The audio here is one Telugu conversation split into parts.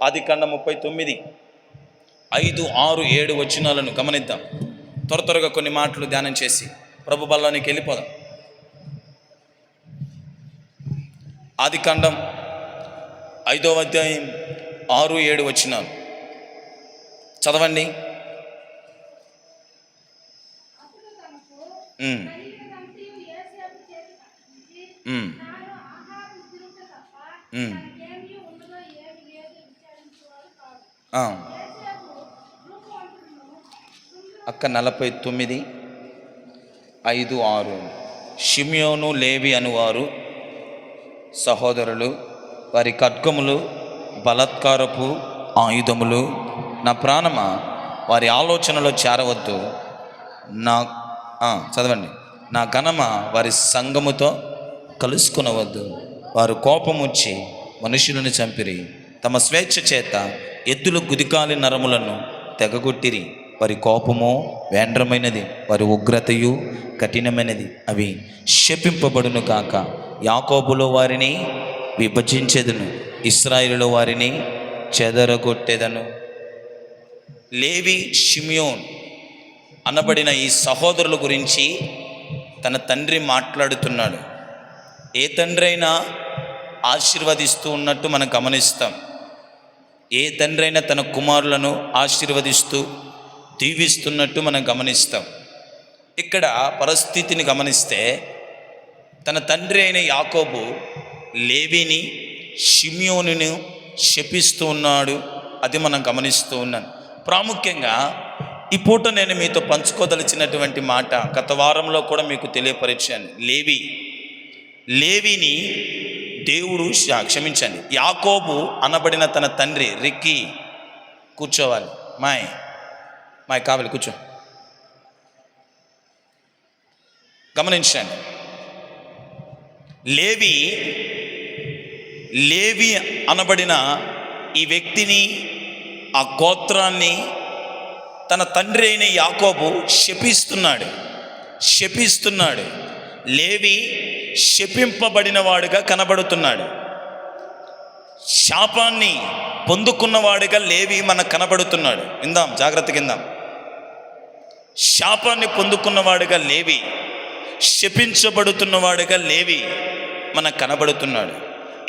ఆదికాండం 39 5, 6, 7 వచనాలను గమనిద్దాం. త్వరగా కొన్ని మాటలు ధ్యానం చేసి ప్రభు బల్లానికి వెళ్ళిపోదాం. ఆదికాండం 5వ అధ్యాయం 6, 7 వచనాలు చదవండి. అక్క 49, 5, 6. షిమ్యోను లేవి అనువారు సహోదరులు, వారి ఖడ్గములు బలాత్కారపు ఆయుధములు. నా ప్రాణమా, వారి ఆలోచనలో చేరవద్దు. చదవండి. నా ఘనమా, వారి సంగముతో కలుసుకునవద్దు. వారు కోపముచ్చి మనుషులను చంపిరి, తమ స్వేచ్ఛ చేత ఎద్దుల గుదికాలి నరములను తెగగొట్టిరి. వారి కోపము వేంద్రమైనది, వారి ఉగ్రతయు కఠినమైనది. అవి శపింపబడును కాక. యాకోబులో వారిని విభజించెదను, ఇశ్రాయేలులో వారిని చెదరగొట్టెదను. లేవి, షిమ్యోన్ అనబడిన ఈ సహోదరుల గురించి తన తండ్రి మాట్లాడుతున్నాడు. ఏ తండ్రి అయినా ఆశీర్వదిస్తూ ఉన్నట్టు మనం గమనిస్తాం. ఏ తండ్రి అయినా తన కుమారులను ఆశీర్వదిస్తూ దీవిస్తున్నట్టు మనం గమనిస్తాం. ఇక్కడ పరిస్థితిని గమనిస్తే తన తండ్రి అయిన యాకోబు లేవిని, షిమ్యోనును శపిస్తూ ఉన్నాడు. అది మనం గమనిస్తూ ఉన్నాను. ప్రాముఖ్యంగా ఈ పూట నేను మీతో పంచుకోదలిచినటువంటి మాట గత వారంలో కూడా మీకు తెలియపరిచాను. లేవిని దేవుడు క్షమించండి, యాకోబు అనబడిన తన తండ్రి రిక్కీ కూర్చోవాలి. మాయ్ కావాలి, కూర్చో. గమనించండి. లేవి అనబడిన ఈ వ్యక్తిని, ఆ గోత్రాన్ని తన తండ్రి అయిన యాకోబు శపిస్తున్నాడు. లేవి శపింపబడిన వాడుగా కనబడుతున్నాడు. శాపాన్ని పొందుకున్నవాడుగా లేవి మనకు కనబడుతున్నాడు. విందాం, జాగ్రత్తగా విందాం. శాపాన్ని పొందుకున్నవాడుగా లేవి, శపించబడుతున్నవాడుగా లేవి మనకు కనబడుతున్నాడు.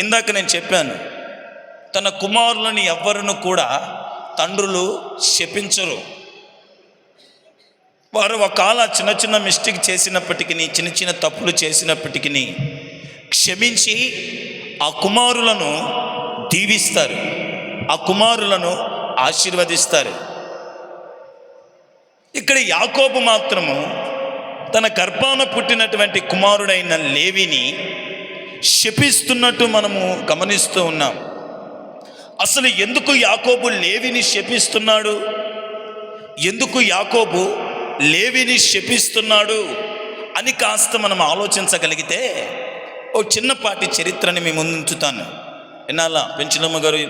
ఇందాక నేను చెప్పాను, తన కుమారులని ఎవ్వరును కూడా తండ్రులు శపించరు. వారు ఒకవేళ చిన్న మిస్టేక్ చేసినప్పటికీ, చిన్న తప్పులు చేసినప్పటికీ క్షమించి ఆ కుమారులను దీవిస్తారు, ఆ కుమారులను ఆశీర్వదిస్తారు. ఇక్కడ యాకోబు మాత్రము తన గర్భాన పుట్టినటువంటి కుమారుడైన లేవిని శపిస్తున్నట్టు మనము గమనిస్తూ ఉన్నాం. అసలు ఎందుకు యాకోబు లేవిని శపిస్తున్నాడు? ఎందుకు యాకోబు లేవిని శపిస్తున్నాడు అని కాస్త మనం ఆలోచించగలిగితే ఓ చిన్నపాటి చరిత్రని మీ ముందు ఉంచుతాను. వినాలా? పెంచులమ్మ గారు,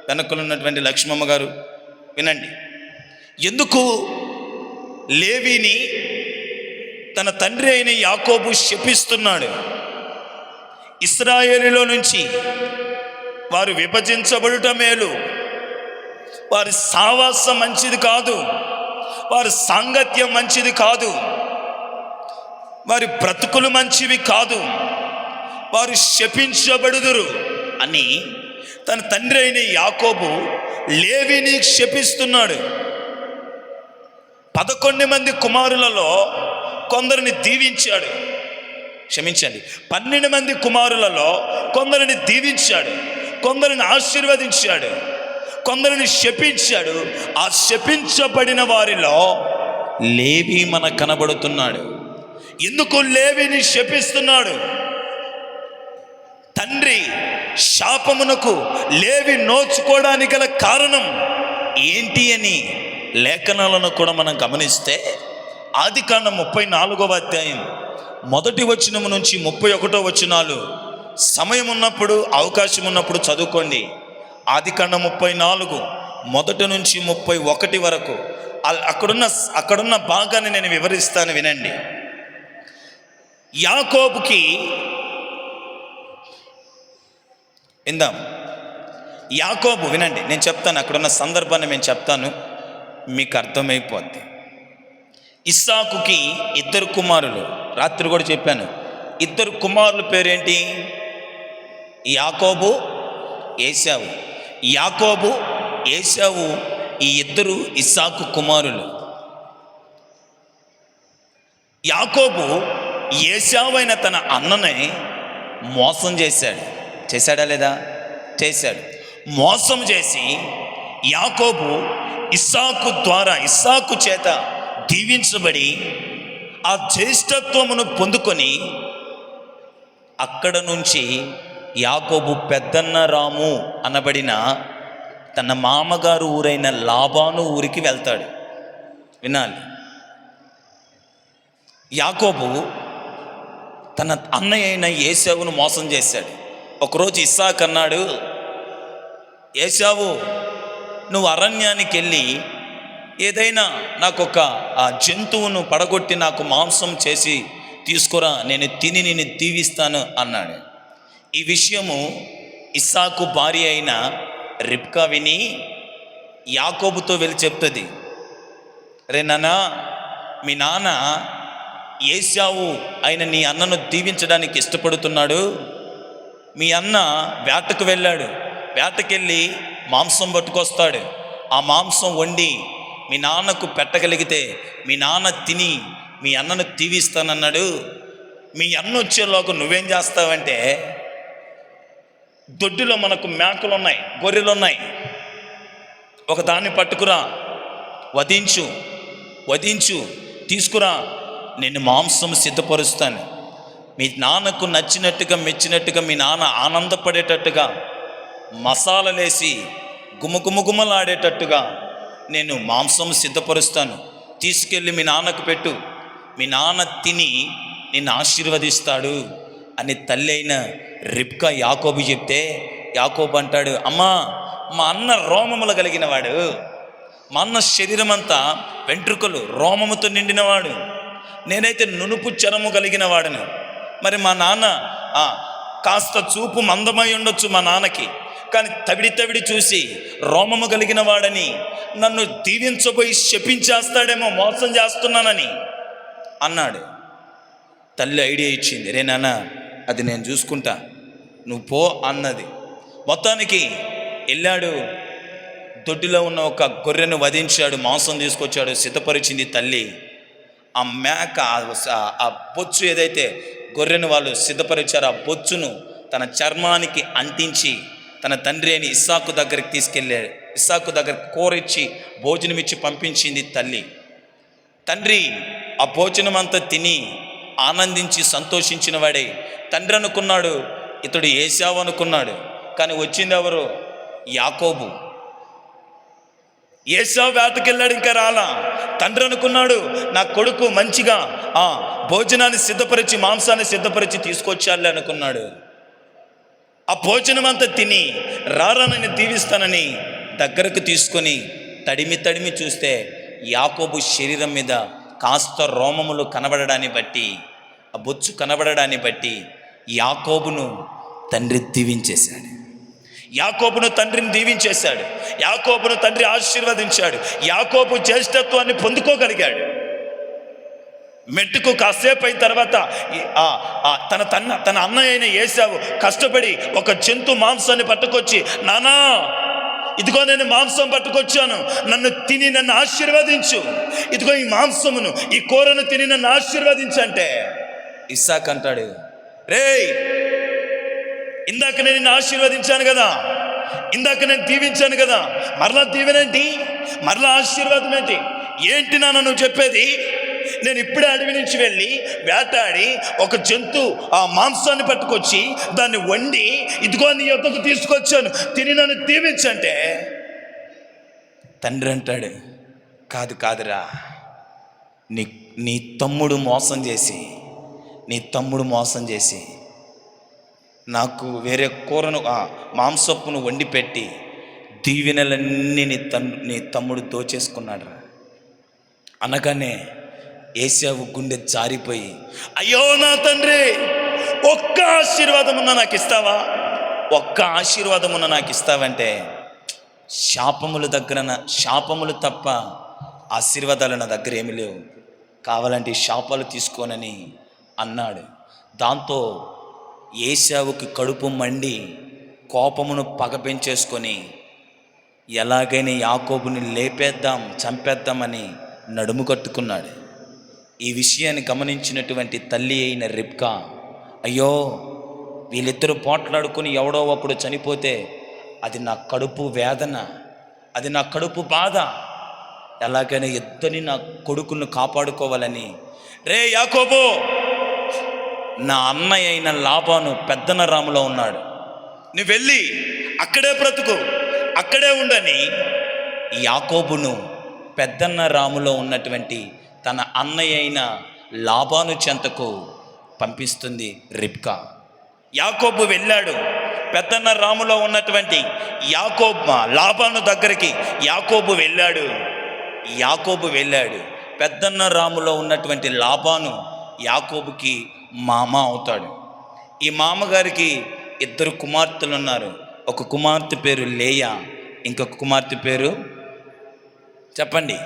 వెనకలు ఉన్నటువంటి లక్ష్మమ్మ గారు వినండి. ఎందుకు లేవిని తన తండ్రి అయిన యాకోబు శపిస్తున్నాడు? ఇశ్రాయేలులో నుంచి వారు విభజించబడుట మేలు, వారి సావాసం మంచిది కాదు, వారి సాంగత్యం మంచిది కాదు, వారి బ్రతుకులు మంచివి కాదు, వారు శపించబడుదురు అని తన తండ్రి అయిన యాకోబు లేవిని శపిస్తున్నాడు. 11 మంది కుమారులలో కొందరిని దీవించాడు. క్షమించండి, 12 మంది కుమారులలో కొందరిని దీవించాడు, కొందరిని ఆశీర్వదించాడు, కొందరిని శపించాడు. ఆ శపించబడిన వారిలో లేవి మనకు కనబడుతున్నాడు. ఎందుకు లేవిని శపిస్తున్నాడు? తండ్రి శాపమునకు లేవి నోచుకోవడానికి గల కారణం ఏంటి అని లేఖనాలను కూడా మనం గమనిస్తే ఆదికాండం 34వ అధ్యాయం 1వ వచనం నుంచి 31వ వచనాలు సమయం ఉన్నప్పుడు, అవకాశం ఉన్నప్పుడు చదువుకోండి. ఆదికాండం 34 1 నుంచి 31 వరకు అక్కడున్న భాగాన్ని నేను వివరిస్తాను, వినండి. యాకోబు, వినండి నేను చెప్తాను, అక్కడున్న సందర్భాన్ని నేను చెప్తాను, మీకు అర్థమైపోద్ది. ఇస్సాకుకి ఇద్దరు కుమారులు, రాత్రి కూడా చెప్పాను. ఇద్దరు కుమారుల పేరేంటి? యాకోబు, ఏశావు. యాకోబు, ఏశావు ఈ ఇద్దరు ఇస్సాకు కుమారులు. యాకోబు ఏశావు అయిన తన అన్నని మోసం చేశాడా లేదా? చేశాడు. మోసం చేసి యాకోబు ఇస్సాకు చేత దీవించబడి ఆ జ్యేష్ఠత్వమును పొందుకొని అక్కడ నుంచి యాకోబు పెద్దన్న రాము అనబడిన తన మామగారు ఊరైన లాబాను ఊరికి వెళ్తాడు. వినాలి, యాకోబు తన అన్నయ్య అయిన ఏశావును మోసం చేశాడు. ఒకరోజు ఇస్సాకు అన్నాడు, ఏశావు, నువ్వు అరణ్యానికి వెళ్ళి ఏదైనా నాకొక ఆ జంతువును పడగొట్టి నాకు మాంసం చేసి తీసుకురా, నేను తిని నేను దీవిస్తాను అన్నాడు. ఈ విషయము ఇస్సాకు భార్య అయిన రిబ్కా విని యాకోబుతో వెళ్ళి చెప్తుంది, రే నాన్నా, మీ నాన్న ఏశావు ఆయన నీ అన్నను దీవించడానికి ఇష్టపడుతున్నాడు. మీ అన్న వేటకు వెళ్ళాడు, వేటకెళ్ళి మాంసం పట్టుకొస్తాడు. ఆ మాంసం వండి మీ నాన్నకు పెట్టగలిగితే మీ నాన్న తిని మీ అన్నను దీవిస్తానన్నాడు. మీ అన్న వచ్చేలోకి నువ్వేం చేస్తావంటే, దొడ్డిలో మనకు మేకలు ఉన్నాయి, గొర్రెలు ఉన్నాయి, ఒక దాన్ని పట్టుకురా, వధించు తీసుకురా, నేను మాంసం సిద్ధపరుస్తాను. మీ నాన్నకు నచ్చినట్టుగా మెచ్చినట్టుగా మీ నాన్న ఆనందపడేటట్టుగా మసాలాలేసి గుమగుమగుమలాడేటట్టుగా నేను మాంసం సిద్ధపరుస్తాను, తీసుకెళ్ళి మీ నాన్నకు పెట్టు, మీ నాన్న తిని నిన్ను ఆశీర్వదిస్తాడు అని తల్లి అయిన రిబ్కా యాకోబు చెప్తే, యాకోబు అంటాడు, అమ్మా, మా అన్న రోమములు కలిగినవాడు, మా అన్న శరీరం అంతా వెంట్రుకలు రోమముతో నిండినవాడు, నేనైతే నునుపు చరము కలిగిన వాడను. మరి మా నాన్న కాస్త చూపు మందమై ఉండొచ్చు మా నాన్నకి, కానీ తవిడి చూసి రోమము కలిగిన వాడని నన్ను దీవించబోయి శపించేస్తాడేమో, మోసం చేస్తున్నానని అన్నాడు. తల్లి ఐడియా ఇచ్చింది, రే నాన్న, అది నేను చూసుకుంటా, నువ్వు పో అన్నది. మొత్తానికి వెళ్ళాడు, దొడ్డిలో ఉన్న ఒక గొర్రెను వధించాడు, మాంసం తీసుకొచ్చాడు, సిద్ధపరిచింది తల్లి. ఆ మేక ఆ బొచ్చు ఏదైతే గొర్రెను వాళ్ళు సిద్ధపరిచారో ఆ బొచ్చును తన చర్మానికి అంటించి తన తండ్రి అయిన ఇస్సాకు దగ్గరికి తీసుకెళ్ళాడు. ఇస్సాకు దగ్గర కూరిచ్చి భోజనం ఇచ్చి పంపించింది తల్లి. తండ్రి ఆ భోజనం అంతా తిని ఆనందించి సంతోషించిన వాడే. తండ్రి అనుకున్నాడు ఇతడు ఏశావు అనుకున్నాడు, కానీ వచ్చింది ఎవరు? యాకోబు. ఏశావు వేటకెళ్ళాడు, ఇంకా రాలా. తండ్రి అనుకున్నాడు నా కొడుకు మంచిగా భోజనాన్ని సిద్ధపరిచి మాంసాన్ని సిద్ధపరిచి తీసుకొచ్చాలే అనుకున్నాడు. ఆ భోజనం అంతా తిని రారానని దీవిస్తానని దగ్గరకు తీసుకొని తడిమి చూస్తే యాకోబు శరీరం మీద కాస్త రోమములు కనబడడాన్ని బట్టి, ఆ బొచ్చు కనబడడాన్ని బట్టి యాకోబును తండ్రి దీవించేశాడు. యాకోబును తండ్రిని దీవించేశాడు. యాకోబును తండ్రి ఆశీర్వదించాడు. యాకోబు జ్యేష్ఠత్వాన్ని పొందుకోగలిగాడు. మెట్టుకు కాసేపు అయిన తర్వాత తన అన్నయ్య అయిన ఏశావు కష్టపడి ఒక జంతు మాంసాన్ని పట్టుకొచ్చి, నానా ఇదిగో నేను మాంసం పట్టుకొచ్చాను, నన్ను తిని నన్ను ఆశీర్వదించు, ఇదిగో ఈ మాంసమును ఈ కూరను తిని నన్ను ఆశీర్వదించంటే ఇస్సాకు అంటాడు, రేయ్, ఇందాక నేను నిన్ను ఆశీర్వదించాను కదా, ఇందాక నేను దీవించాను కదా, మరలా దీవెనేంటి, మరలా ఆశీర్వాదం ఏంటి నాన్న నువ్వు చెప్పేది? నేను ఇప్పుడే అడవి నుంచి వెళ్ళి వేటాడి ఒక జంతు ఆ మాంసాన్ని పట్టుకొచ్చి దాన్ని వండి ఇదిగో నీ యొద్దకు తీసుకొచ్చాను, తిని నన్ను దీవించంటే తండ్రి అంటాడు, కాదురా, నీ తమ్ముడు మోసం చేసి నాకు వేరే కూరను మాంసప్పును వండి పెట్టి దీవెనలన్నీ నీ తమ్ముడు దోచేసుకున్నాడు రా అనగానే ఏశావు గుండె జారిపోయి, అయ్యో నా తండ్రి, ఒక్క ఆశీర్వాదం ఉన్నా నాకు ఇస్తావా? ఒక్క ఆశీర్వాదమును నాకు ఇస్తావంటే శాపములు తప్ప ఆశీర్వాదాలు నా దగ్గర ఏమి లేవు, కావాలంటే ఈ శాపాలు తీసుకోనని అన్నాడు. దాంతో ఏశావుకి కడుపు మండి కోపమును పగ పెంచేసుకొని ఎలాగైనా యాకోబుని చంపేద్దామని నడుము కట్టుకున్నాడు. ఈ విషయాన్ని గమనించినటువంటి తల్లి అయిన రిబ్కా, అయ్యో వీళ్ళిద్దరూ పోట్లాడుకుని ఎవడో ఒకడు చనిపోతే అది నా కడుపు వేదన, అది నా కడుపు బాధ, ఎలాగైనా ఇద్దరిని నా కొడుకులను కాపాడుకోవాలని, రే యాకోబు, నా అన్నయ్య అయిన లాబాను పెద్దనరాములో ఉన్నాడు, నువ్వు వెళ్ళి అక్కడే బ్రతుకు, అక్కడే ఉండని యాకోబును పెద్దన్నరాములో ఉన్నటువంటి తన అన్నయ్య అయిన లాబాను చెంతకు పంపిస్తుంది రిబ్కా. యాకోబు వెళ్ళాడు, పెద్దన్నరాములో ఉన్నటువంటి లాబాను దగ్గరికి యాకోబు వెళ్ళాడు. పెద్దన్నరాములో ఉన్నటువంటి లాబాను యాకోబుకి మామ అవుతాడు. ఈ మామగారికి 2 కుమార్తెలు ఉన్నారు. ఒక కుమార్తె పేరు లేయా, ఇంకొక కుమార్తె పేరు చెప్పండి,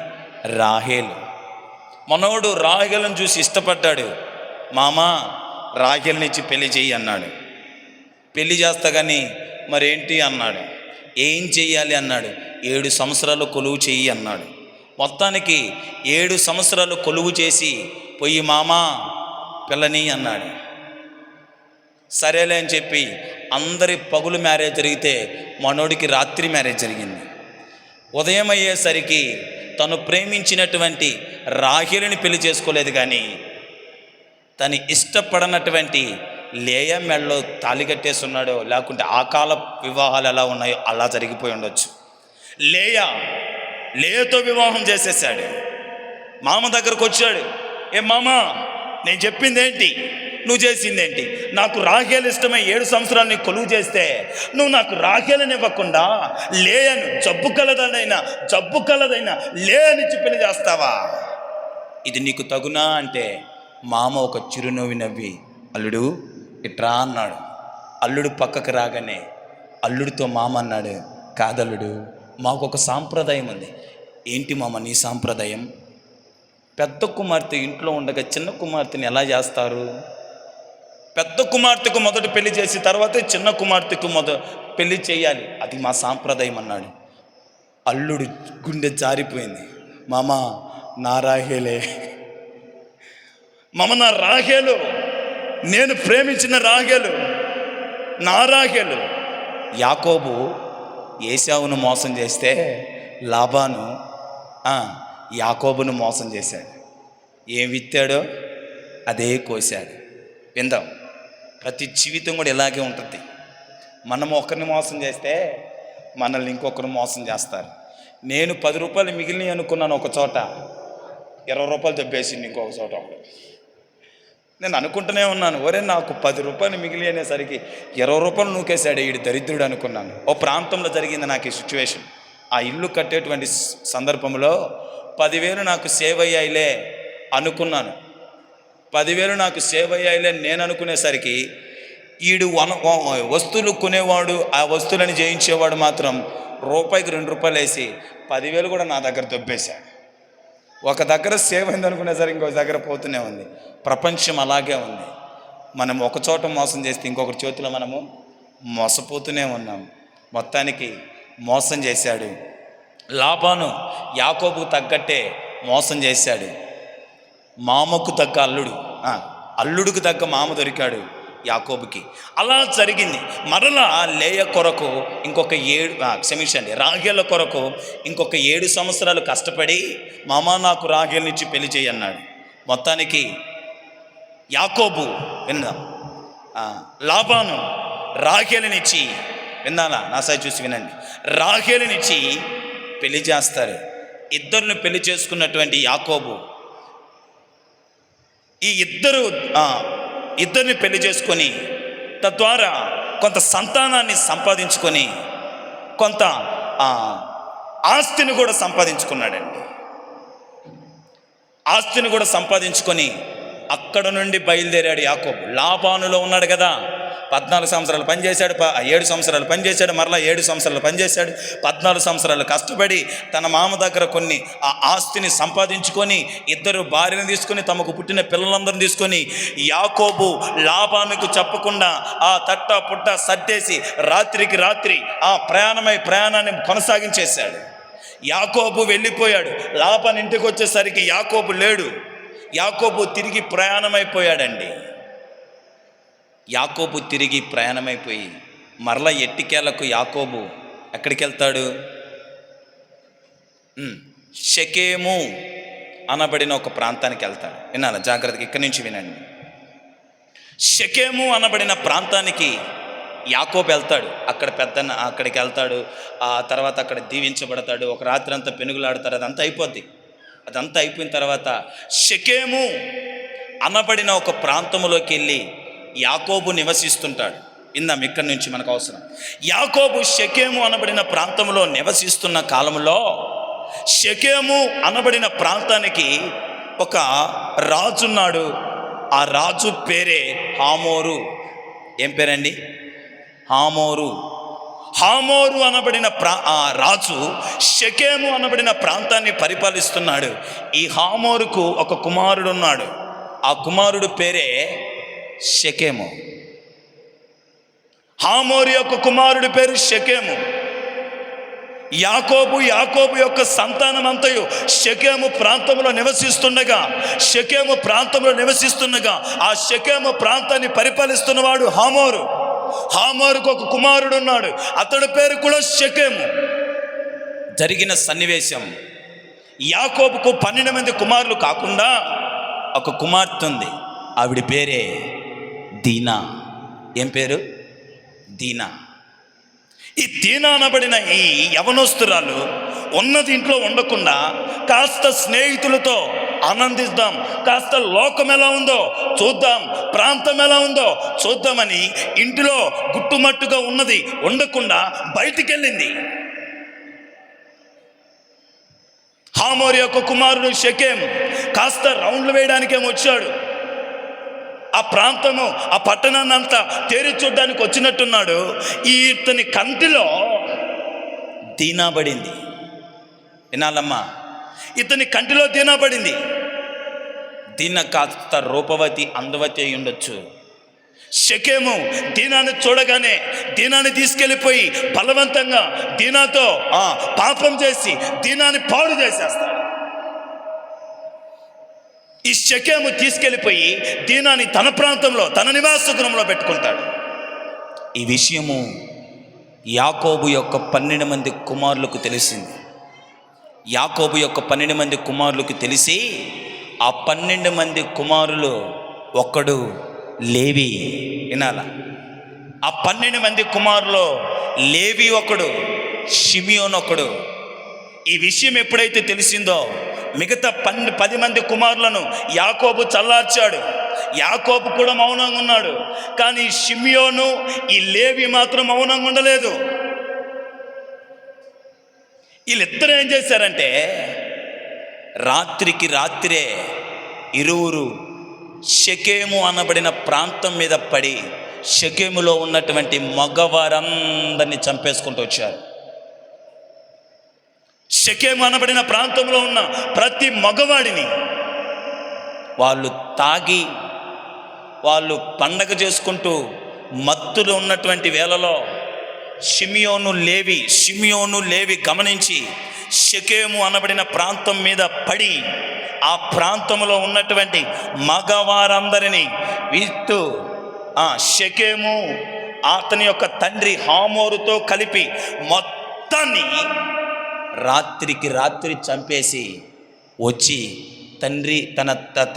రాహేలు. మనోడు రాహేలును చూసి ఇష్టపడ్డాడు. మామ రాహేలునిచ్చి పెళ్లి చెయ్యి అన్నాడు. పెళ్లి చేస్తా కానీ మరేంటి అన్నాడు. ఏం చెయ్యాలి అన్నాడు. 7 సంవత్సరాలు కొలువు చెయ్యి అన్నాడు. మొత్తానికి 7 సంవత్సరాలు కొలువు చేసి పోయి మామ పిల్లని అన్నాడు. సరేలే అని చెప్పి అందరి పగులు మ్యారేజ్ జరిగితే మనోడికి రాత్రి మ్యారేజ్ జరిగింది. ఉదయం అయ్యేసరికి తను ప్రేమించినటువంటి రాహేలుని పెళ్లి చేసుకోలేదు, కానీ తను ఇష్టపడనటువంటి లేయా మెడలో తాళి కట్టేస్తున్నాడో, లేకుంటే ఆ కాల వివాహాలు ఎలా ఉన్నాయో అలా జరిగిపోయి ఉండొచ్చు. లేయాతో వివాహం చేసేసాడు. మామ దగ్గరకు వచ్చాడు. ఏ మామ, నేను చెప్పింది ఏంటి, నువ్వు చేసిందేంటి? నాకు రాహేలు ఇష్టమై 7 సంవత్సరాలు నీకు కొలువు చేస్తే నువ్వు నాకు రాహేలుని ఇవ్వకుండా లేయను జబ్బు కలదైనా లేయనిచ్చి పెళ్లి చేస్తావా? ఇది నీకు తగునా అంటే మామ ఒక చిరునవ్వు నవ్వి, అల్లుడు ఇట్రా అన్నాడు. అల్లుడు పక్కకు రాగానే అల్లుడితో మామ అన్నాడు, కాదల్లుడు, మాకు ఒక సాంప్రదాయం ఉంది. ఏంటి మామ నీ సాంప్రదాయం? పెద్ద కుమార్తె ఇంట్లో ఉండగా చిన్న కుమార్తెని ఎలా చేస్తారు? పెద్ద కుమార్తెకు మొదట పెళ్లి చేసి తర్వాతే చిన్న కుమార్తెకు పెళ్లి చేయాలి, అది మా సాంప్రదాయం అన్నాడు. అల్లుడు గుండె జారిపోయింది. మామ నా రాహేలే, మామ నా రాహేలు, నేను ప్రేమించిన రాహేలు, నా రాహేలు. యాకోబు ఏశావును మోసం చేస్తే లాబాను యాకోబును మోసం చేశాడు. ఏం విత్తాడో అదే కోశాడు. విందాం. ప్రతి జీవితం కూడా ఇలాగే ఉంటుంది. మనం ఒకరిని మోసం చేస్తే మనల్ని ఇంకొకరు మోసం చేస్తారు. నేను 10 రూపాయలు మిగిలినవి అనుకున్నాను ఒక చోట, 20 రూపాయలు దెబ్బేసింది ఇంకొక చోట. నేను అనుకుంటూనే ఉన్నాను, ఒరే నాకు 10 రూపాయలు మిగిలి అనేసరికి 20 రూపాయలు నూకేశాడు ఈడు దరిద్రుడు అనుకున్నాను. ఓ ప్రాంతంలో జరిగింది నాకు ఈ సిచ్యువేషన్. ఆ ఇల్లు కట్టేటువంటి సందర్భంలో 10,000 నాకు సేవ్ అయ్యాయిలే అనుకున్నాను. 10,000 నాకు సేవ్ అయ్యాయిలే నేను అనుకునేసరికి ఈడు వస్తువులు కొనేవాడు, ఆ వస్తువులను జయించేవాడు మాత్రం రూపాయికి 2 రూపాయలు వేసి 10,000 కూడా నా దగ్గర దొబ్బేశాడు. ఒక దగ్గర సేవ్ అయింది అనుకునేసరికి ఇంకొక దగ్గర పోతూనే ఉంది. ప్రపంచం అలాగే ఉంది. మనం ఒక చోట మోసం చేస్తే ఇంకొకరి చేతిలో మనము మోసపోతూనే ఉన్నాం. మొత్తానికి మోసం చేశాడు. లాబాను యాకోబుకు తగ్గట్టే మోసం చేశాడు. మామకు తగ్గ అల్లుడికి తగ్గ మామ దొరికాడు యాకోబుకి. అలా జరిగింది. మరలా లేయ కొరకు రాహేల కొరకు ఇంకొక 7 సంవత్సరాలు కష్టపడి మామ నాకు రాహేలునిచ్చి పెళ్లి చేయి అన్నాడు. మొత్తానికి యాకోబు లాబాను రాహేలునిచ్చి, విన్నానా నా సైడ్ చూసి వినండి, రాహేలునిచ్చి పెళ్లి చేస్తారు. ఇద్దరిని పెళ్లి చేసుకున్నటువంటి యాకోబు ఈ ఇద్దరిని పెళ్లి చేసుకొని తద్వారా కొంత సంతానాన్ని సంపాదించుకొని కొంత ఆస్తిని కూడా సంపాదించుకున్నాడండి. ఆస్తిని కూడా సంపాదించుకొని అక్కడ నుండి బయలుదేరాడు యాకోబు. లాబానులో ఉన్నాడు కదా, 14 సంవత్సరాలు పనిచేశాడు, 7 సంవత్సరాలు పనిచేశాడు, మరలా 7 సంవత్సరాలు పనిచేశాడు. 14 సంవత్సరాలు కష్టపడి తన మామ దగ్గర కొన్ని ఆ ఆస్తిని సంపాదించుకొని 2 భార్యను తీసుకొని తమకు పుట్టిన పిల్లలందరిని తీసుకొని యాకోబు లాబానుకు చెప్పకుండా ఆ తట్ట పుట్ట సర్దేసి రాత్రికి రాత్రి ఆ ప్రయాణాన్ని కొనసాగించేశాడు. యాకోబు వెళ్ళిపోయాడు. లాబాను ఇంటికి వచ్చేసరికి యాకోబు లేడు. యాకోబు తిరిగి ప్రయాణమైపోయాడండి. యాకోబు తిరిగి ప్రయాణమైపోయి మరలా ఎట్టికేలకు యాకోబు ఎక్కడికి వెళ్తాడు? షెకెము అనబడిన ఒక ప్రాంతానికి వెళ్తాడు. వినాలి జాగ్రత్తగా, ఇక్కడి నుంచి వినండి. షెకెము అనబడిన ప్రాంతానికి యాకోబు వెళ్తాడు. అక్కడ అక్కడికి వెళ్తాడు. ఆ తర్వాత అక్కడ దీవించబడతాడు. ఒక రాత్రి అంతా పెనుగులాడతాడు. అదంతా అయిపోద్ది. అదంతా అయిపోయిన తర్వాత షెకెము అనబడిన ఒక ప్రాంతంలోకి వెళ్ళి యాకోబు నివసిస్తుంటాడు. ఇందాం ఇక్కడి నుంచి మనకు అవసరం. యాకోబు షెకెము అనబడిన ప్రాంతంలో నివసిస్తున్న కాలంలో షెకెము అనబడిన ప్రాంతానికి ఒక రాజున్నాడు. ఆ రాజు పేరే హామోరు. ఏం పేరండి? హామోరు. హామోరు అనబడిన ఆ రాజు షెకెము అనబడిన ప్రాంతాన్ని పరిపాలిస్తున్నాడు. ఈ హామోరుకు ఒక కుమారుడు ఉన్నాడు. ఆ కుమారుడు పేరే షెకెము. హామోరు యొక్క కుమారుడి పేరు షెకెము. యాకోబు యొక్క సంతానం అంతయు షెకెము ప్రాంతంలో నివసిస్తుండగా ఆ షెకెము ప్రాంతాన్ని పరిపాలిస్తున్నవాడు హామోరు. హామోరుకు ఒక కుమారుడు ఉన్నాడు. అతడి పేరు కూడా షెకెము. జరిగిన సన్నివేశం, యాకోబుకు 12 మంది కుమారులు కాకుండా ఒక కుమార్తె ఉంది. ఆవిడ పేరే దీనా. ఏం పేరు? దీనా. ఈ దీనా అనబడిన ఈ యవనస్తురాలు ఉన్నది ఇంట్లో ఉండకుండా కాస్త స్నేహితులతో ఆనందిద్దాం, కాస్త లోకం ఎలా ఉందో చూద్దాం, ప్రాంతం ఎలా ఉందో చూద్దామని ఇంటిలో గుట్టుమట్టుగా ఉన్నది ఉండకుండా బయటికి వెళ్ళింది. హామోరు యొక్క కుమారుడు షెకెం కాస్త రౌండ్లు వేయడానికేమో వచ్చాడు. ఆ ప్రాంతము, ఆ పట్టణాన్ని అంతా తేరి చూడ్డానికి వచ్చినట్టున్నాడు. ఇతని కంటిలో దీనా పడింది. వినాలమ్మా, ఇతని కంటిలో దీనా పడింది. దీన కాస్త రూపవతి, అందవతి అయి ఉండొచ్చు. షెకెము దీనాన్ని చూడగానే దీనాన్ని తీసుకెళ్ళిపోయి బలవంతంగా దీనాతో పాపం చేసి దీనాన్ని పాడు చేసేస్తాడు. ఈ షెకెము తీసుకెళ్ళిపోయి దీనాన్ని తన ప్రాంతంలో, తన నివాస గృహంలో పెట్టుకుంటాడు. ఈ విషయము యాకోబు యొక్క 12 మంది కుమారులకు తెలిసింది. యాకోబు యొక్క 12 మంది కుమారులకు తెలిసి ఆ 12 మంది కుమారులు ఒకడు లేవి. వినాల, ఆ 12 మంది కుమారులు లేవి ఒకడు, షిమియోన్ ఒకడు. ఈ విషయం ఎప్పుడైతే తెలిసిందో మిగతా 10 మంది కుమారులను యాకోబు చల్లార్చాడు. యాకోబు కూడా మౌనంగా ఉన్నాడు. కానీ షిమియోను, ఈ లేవి మాత్రం మౌనంగా ఉండలేదు. వీళ్ళిద్దరూ ఏం చేశారంటే రాత్రికి రాత్రే ఇరువురు షెకెము అనబడిన ప్రాంతం మీద పడి షెకెములో ఉన్నటువంటి మగవారందరినీ చంపేసుకుంటూ వచ్చారు. షెకెము అనబడిన ప్రాంతంలో ఉన్న ప్రతి మగవాడిని వాళ్ళు తాగి, వాళ్ళు పండగ చేసుకుంటూ మత్తులు ఉన్నటువంటి వేళలో షిమియోను లేవి గమనించి షెకెము అనబడిన ప్రాంతం మీద పడి ఆ ప్రాంతంలో ఉన్నటువంటి మగవారందరినీ వీస్తూ షెకెము అతని యొక్క తండ్రి హామోరుతో కలిపి మొత్తాన్ని రాత్రికి రాత్రి చంపేసి వచ్చి తండ్రి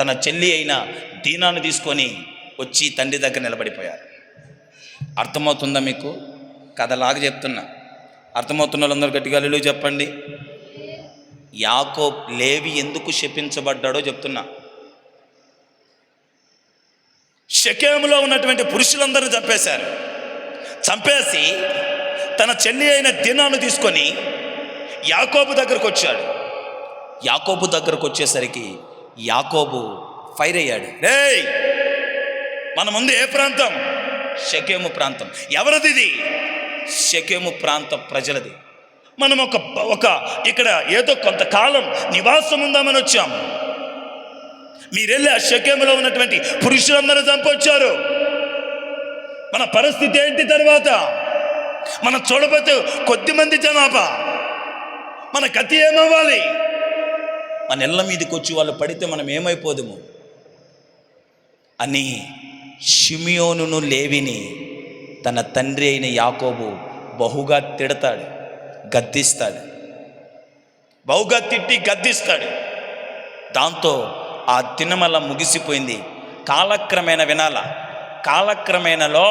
తన చెల్లి అయిన దీనాను తీసుకొని వచ్చి తండ్రి దగ్గర నిలబడిపోయారు. అర్థమవుతుందా మీకు? కథలాగా చెప్తున్నా. అర్థమవుతున్న వాళ్ళందరూ గట్టిగా హల్లెలూయా చెప్పండి. యాకోబు లేవి ఎందుకు శపించబడ్డాడో చెప్తున్నా. షెకెములో ఉన్నటువంటి పురుషులందరూ చంపేసి తన చెల్లి అయిన దీనాను తీసుకొని యాకోబు దగ్గరకు వచ్చాడు. యాకోబు దగ్గరకు వచ్చేసరికి యాకోబు ఫైర్ అయ్యాడు. రేయ్, మన ముందు ఏ ప్రాంతం? షెకెము ప్రాంతం. ఎవరిది ఇది? షెకెము ప్రాంత ప్రజలది. మనం ఒక ఇక్కడ ఏదో కొంతకాలం నివాసం ఉందామని వచ్చాం. మీరెళ్ళి ఆ షెకెములో ఉన్నటువంటి పురుషులందరూ చంపొచ్చారు. మన పరిస్థితి ఏంటి తర్వాత? మనం చూడబోతే కొద్దిమంది జనాభా, మన గతి ఏమవ్వాలి? మన ఇళ్ళ మీదకి వచ్చి వాళ్ళు పడితే మనం ఏమైపోదుము అని షిమియోనును లేవిని తన తండ్రి అయిన యాకోబు బహుగా తిడతాడు, గద్దిస్తాడు. బహుగా తిట్టి గద్దిస్తాడు. దాంతో ఆ దినమల ముగిసిపోయింది. కాలక్రమేణ వినాల, కాలక్రమేణలో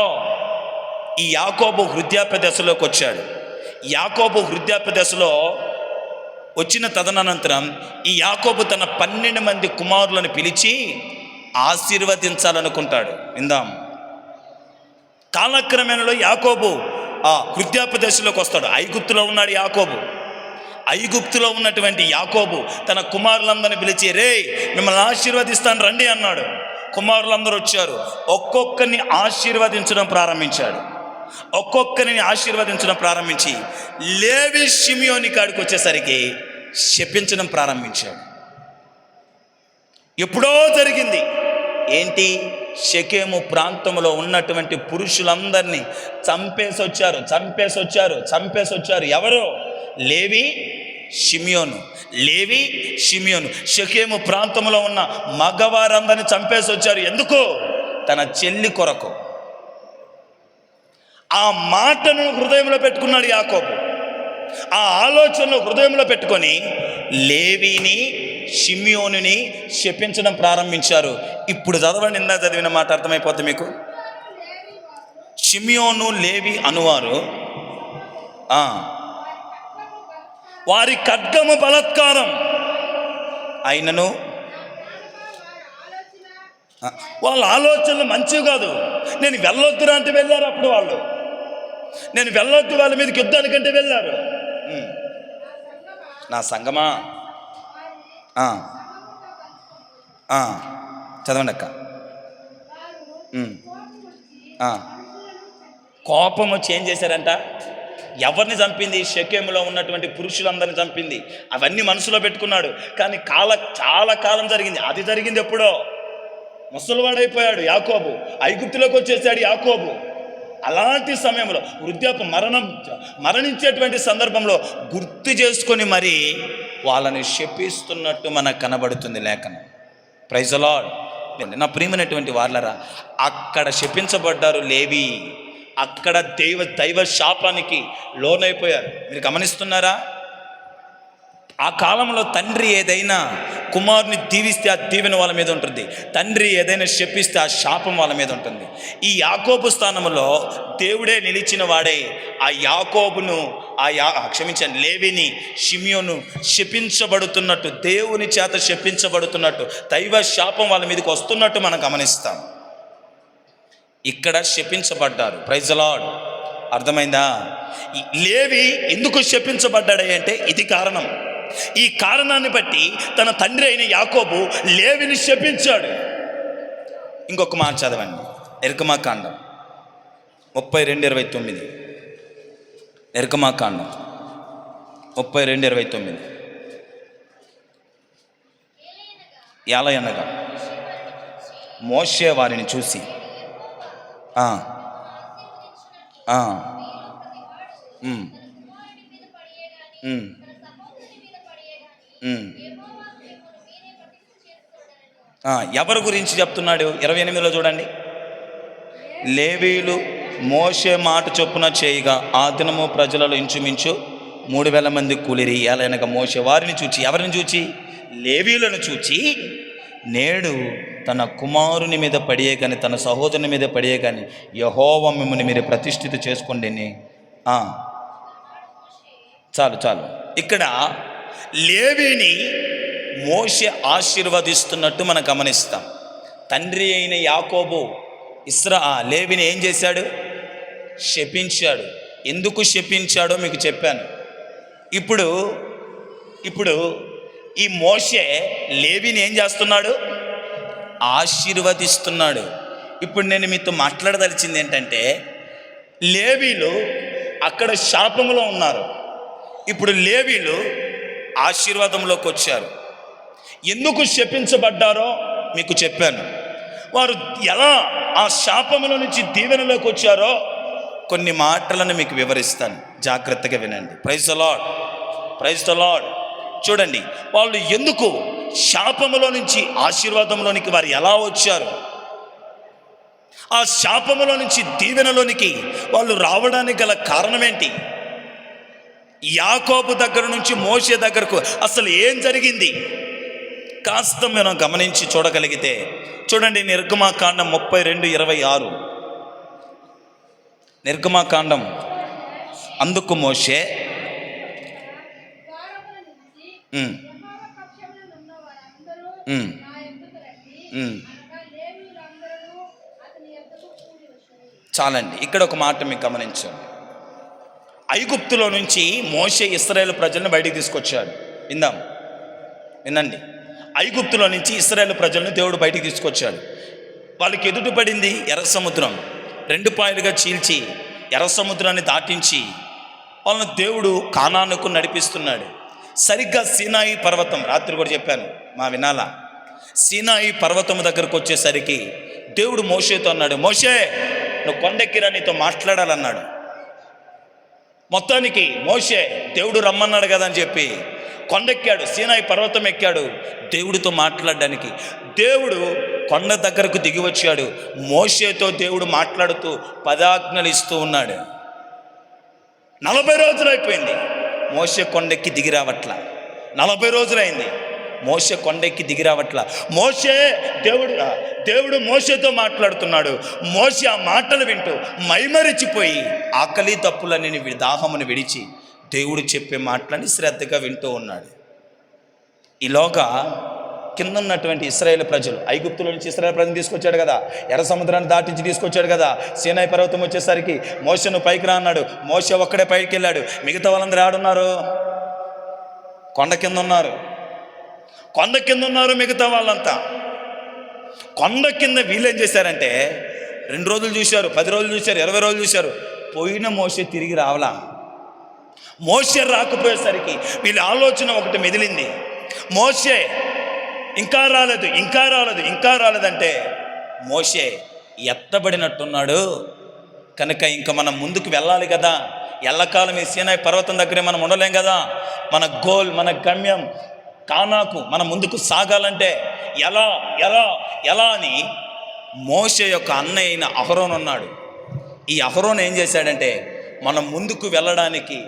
ఈ యాకోబు వృద్ధాప్య దశలోకి వచ్చాడు. యాకోబు వృద్ధాప్య దశలో వచ్చిన తదనంతరం ఈ యాకోబు తన 12 మంది కుమారులను పిలిచి ఆశీర్వదించాలనుకుంటాడు. విందాం. కాలక్రమేణలో యాకోబు ఆ వృద్ధాప్య దశలోకి వస్తాడు. ఐగుప్తులో ఉన్నాడు యాకోబు. ఐగుప్తులో ఉన్నటువంటి యాకోబు తన కుమారులందరిని పిలిచి, రే మిమ్మల్ని ఆశీర్వదిస్తాను రండి అన్నాడు. కుమారులందరూ వచ్చారు. ఒక్కొక్కరిని ఆశీర్వదించడం ప్రారంభించాడు. ఒక్కొక్కరిని ఆశీర్వదించడం ప్రారంభించి లేవి షిమియోని కాడికి వచ్చేసరికి శపించడం ప్రారంభించాడు. ఎప్పుడో జరిగింది. ఏంటి? షెకెము ప్రాంతంలో ఉన్నటువంటి పురుషులందరినీ చంపేసి వచ్చారు. ఎవరు? లేవి షిమియోను. లేవి షిమియోను షెకెము ప్రాంతంలో ఉన్న మగవారందరినీ చంపేసి వచ్చారు. ఎందుకు? తన చెల్లి కొరకు. ఆ మాటను హృదయంలో పెట్టుకున్నాడు యాకోబు. ఆ ఆలోచనను హృదయంలో పెట్టుకొని లేవిని షిమియోనుని శపించడం ప్రారంభించారు. ఇప్పుడు చదవండి, ఇందా చదివిన మాట అర్థమైపోతుంది మీకు. షిమియోను లేవి అనువారు వారి ఖడ్గము బలత్కారం అయినను వాళ్ళ ఆలోచనలు మంచివి కాదు. నేను వెళ్ళొద్దురా అంటే వెళ్ళారు. అప్పుడు వాళ్ళు నేను వెళ్ళొద్దు వాళ్ళ మీదకి యుద్ధానికంటే వెళ్ళారు. నా సంగమా చదవండి అక్క. కోపం వచ్చి ఏం చేశారంట? ఎవరిని చంపింది? షెకెములో ఉన్నటువంటి పురుషులందరినీ చంపింది. అవన్నీ మనసులో పెట్టుకున్నాడు. కానీ చాలా కాలం జరిగింది. అది జరిగింది ఎప్పుడో. ముసలివాడైపోయాడు యాకోబు. ఐగుప్తులోకి వచ్చేసాడు యాకోబు. అలాంటి సమయంలో మరణించేటువంటి సందర్భంలో గుర్తు చేసుకొని మరి వాళ్ళని శపిస్తున్నట్టు మనకు కనబడుతుంది లేఖనం. Praise the Lord. నా ప్రియమైనటువంటి వాళ్ళరా, అక్కడ శపించబడ్డారు లేవి. అక్కడ దైవ శాపానికి లోనైపోయారు. మీరు గమనిస్తున్నారా? ఆ కాలంలో తండ్రి ఏదైనా కుమారుని దీవిస్తే ఆ దీవెన వాళ్ళ మీద ఉంటుంది. తండ్రి ఏదైనా శపిస్తే ఆ శాపం వాళ్ళ మీద ఉంటుంది. ఈ యాకోబు స్థానంలో దేవుడే నిలిచిన వాడే ఆ యాకోబును లేవిని షిమియోను శపించబడుతున్నట్టు, దేవుని చేత శపించబడుతున్నట్టు, దైవ శాపం వాళ్ళ మీదకి వస్తున్నట్టు మనం గమనిస్తాం. ఇక్కడ శపించబడ్డారు. Praise the lord. అర్థమైందా? లేవి ఎందుకు శపించబడ్డాడు అంటే ఇది కారణం. ఈ కారణాన్ని బట్టి తన తండ్రి అయిన యాకోబు లేవిని శపించాడు. ఇంకొక మాట చదవండి. నిర్గమకాండం 32:29. నిర్గమకాండం 32:29. ఎలయనగా మోషే వారిని చూసి ఎవరి గురించి చెప్తున్నాడు? 28లో చూడండి. లేవీయులు మోషే మాట చొప్పున చేయగా ఆ దినము ప్రజలలో ఇంచుమించు 3000 మంది కూలిరి. ఎలయనగా మోషే వారిని చూచి, ఎవరిని చూచి? లేవీయులను చూచి, నేడు తన కుమారుని మీద పడియే కానీ తన సహోదరుని మీద పడియే కానీ యెహోవా మిమ్మల్ని మీరు ప్రతిష్ఠిత చేసుకోండి. చాలు. ఇక్కడ లేవిని మోషే ఆశీర్వదిస్తున్నట్టు మనం గమనిస్తాం. తండ్రి అయిన యాకోబు లేవిని ఏం చేశాడు? శపించాడు. ఎందుకు శపించాడో మీకు చెప్పాను. ఇప్పుడు ఈ మోషే లేవిని ఏం చేస్తున్నాడు? ఆశీర్వదిస్తున్నాడు. ఇప్పుడు నేను మీతో మాట్లాడదలిచింది ఏంటంటే, లేవీలు అక్కడ శాపములో ఉన్నారు, ఇప్పుడు లేవీలు ఆశీర్వాదంలోకి వచ్చారు. ఎందుకు శపించబడ్డారో మీకు చెప్పాను. వారు ఎలా ఆ శాపముల నుంచి దీవెనలోకి వచ్చారో కొన్ని మాటలను మీకు వివరిస్తాను, జాగ్రత్తగా వినండి. Praise the Lord, praise the Lord. చూడండి, వాళ్ళు ఎందుకు శాపములో నుంచి ఆశీర్వాదంలోనికి వారు ఎలా వచ్చారు, ఆ శాపములో నుంచి దీవెనలోనికి వాళ్ళు రావడానికి గల కారణం ఏంటి, యాకోబు దగ్గర నుంచి మోషే దగ్గరకు అసలు ఏం జరిగింది కాస్త మనం గమనించి చూడగలిగితే, చూడండి నిర్గమాకాండం 32:26. నిర్గమాకాండం. అందుకు మోషే చాలండి, ఇక్కడ ఒక మాట మీకు గమనించండి. ఐగుప్తులో నుంచి మోషే ఇశ్రాయేలు ప్రజలను బయటికి తీసుకొచ్చాడు. వినండి, ఐగుప్తులో నుంచి ఇశ్రాయేలు ప్రజలను దేవుడు బయటికి తీసుకొచ్చాడు. వాళ్ళకి ఎదుట పడింది ఎర్ర సముద్రం. 2 పాయలుగా చీల్చి ఎర్ర సముద్రాన్ని దాటించి వాళ్ళని దేవుడు కానానుకు నడిపిస్తున్నాడు. సరిగ్గా సీనాయి పర్వతం, రాత్రి కూడా చెప్పాను మా వినాలా, సీనాయి పర్వతం దగ్గరకు వచ్చేసరికి దేవుడు మోషేతో అన్నాడు, మోషే నువ్వు కొండెక్కిరా, నీతో మాట్లాడాలన్నాడు. మొత్తానికి మోషే దేవుడు రమ్మన్నాడు కదా అని చెప్పి కొండెక్కాడు, సీనాయి పర్వతం ఎక్కాడు దేవుడితో మాట్లాడడానికి. దేవుడు కొండ దగ్గరకు దిగి వచ్చాడు. మోషేతో దేవుడు మాట్లాడుతూ 10 ఆజ్ఞలు ఇస్తూ ఉన్నాడు. 40 రోజులు అయిపోయింది, మోషే కొండెక్కి దిగి రావట్ల. 40 రోజులైంది, మోషే కొండెక్కి దిగి రావట్ల. దేవుడు మోషేతో మాట్లాడుతున్నాడు. మోషే ఆ మాటలు వింటూ మైమరిచిపోయి ఆకలి తప్పులని దాహమును విడిచి దేవుడు చెప్పే మాటలని శ్రద్ధగా వింటూ ఉన్నాడు. ఈలోగా కింద ఉన్నటువంటి ఇశ్రాయేలు ప్రజలు, ఐగుప్తులో నుంచి ఇశ్రాయేలు ప్రజలు తీసుకొచ్చాడు కదా, ఎర్ర సముద్రాన్ని దాటించి తీసుకొచ్చాడు కదా. సీనాయి పర్వతం వచ్చేసరికి మోషేను పైకి రా అన్నాడు. మోషే ఒక్కడే పైకి వెళ్ళాడు. మిగతా వాళ్ళందరూ ఆడున్నారు, కొండ కింద ఉన్నారు. మిగతా వాళ్ళంతా కొండ కింద. వీళ్ళు ఏం చేశారంటే 2 రోజులు చూశారు, 10 రోజులు చూశారు, 20 రోజులు చూశారు. పోయిన మోషే తిరిగి రావలా. మోషే రాకపోయేసరికి వీళ్ళ ఆలోచన ఒకటి మెదిలింది. మోషే ఇంకా రాలేదంటే మోషే ఎత్తబడినట్టున్నాడు కనుక ఇంకా మనం ముందుకు వెళ్ళాలి కదా. ఎల్లకాలం ఈ సీనాయి పర్వతం దగ్గరే మనం ఉండలేం కదా. మన గోల్, మన గమ్యం కానాకు మనం ముందుకు సాగాలంటే ఎలా అని మోషే యొక్క అన్నయ్య అయిన అహరోను ఉన్నాడు. ఈ అహరోను ఏం చేశాడంటే, మనం ముందుకు వెళ్ళడానికి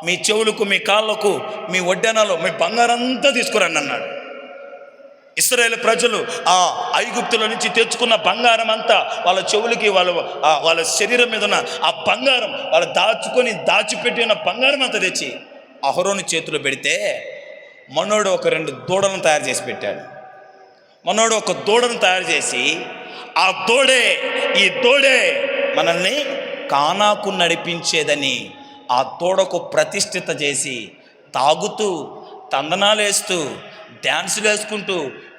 మీ చెవులకు, మీ కాళ్ళకు, మీ ఒడ్డెనలో మీ బంగారంతా తీసుకురండి అన్నాడు. ఇశ్రాయేలు ప్రజలు ఆ ఐగుప్తుల నుంచి తెచ్చుకున్న బంగారం అంతా వాళ్ళ చెవులకి, వాళ్ళ శరీరం మీద ఉన్న ఆ బంగారం, వాళ్ళు దాచిపెట్టి ఉన్న బంగారం అంతా తెచ్చి అహరోను చేతిలో పెడితే మనోడు ఒక 2 దూడలను తయారు చేసి పెట్టాడు. మనోడు ఒక దూడను తయారు చేసి, ఈ దూడే మనల్ని కానాకు నడిపించేదని ఆ దూడకు ప్రతిష్ఠిత చేసి తాగుతూ, తందనాలేస్తూ, డ్యాన్సులు వేసుకుంటూ,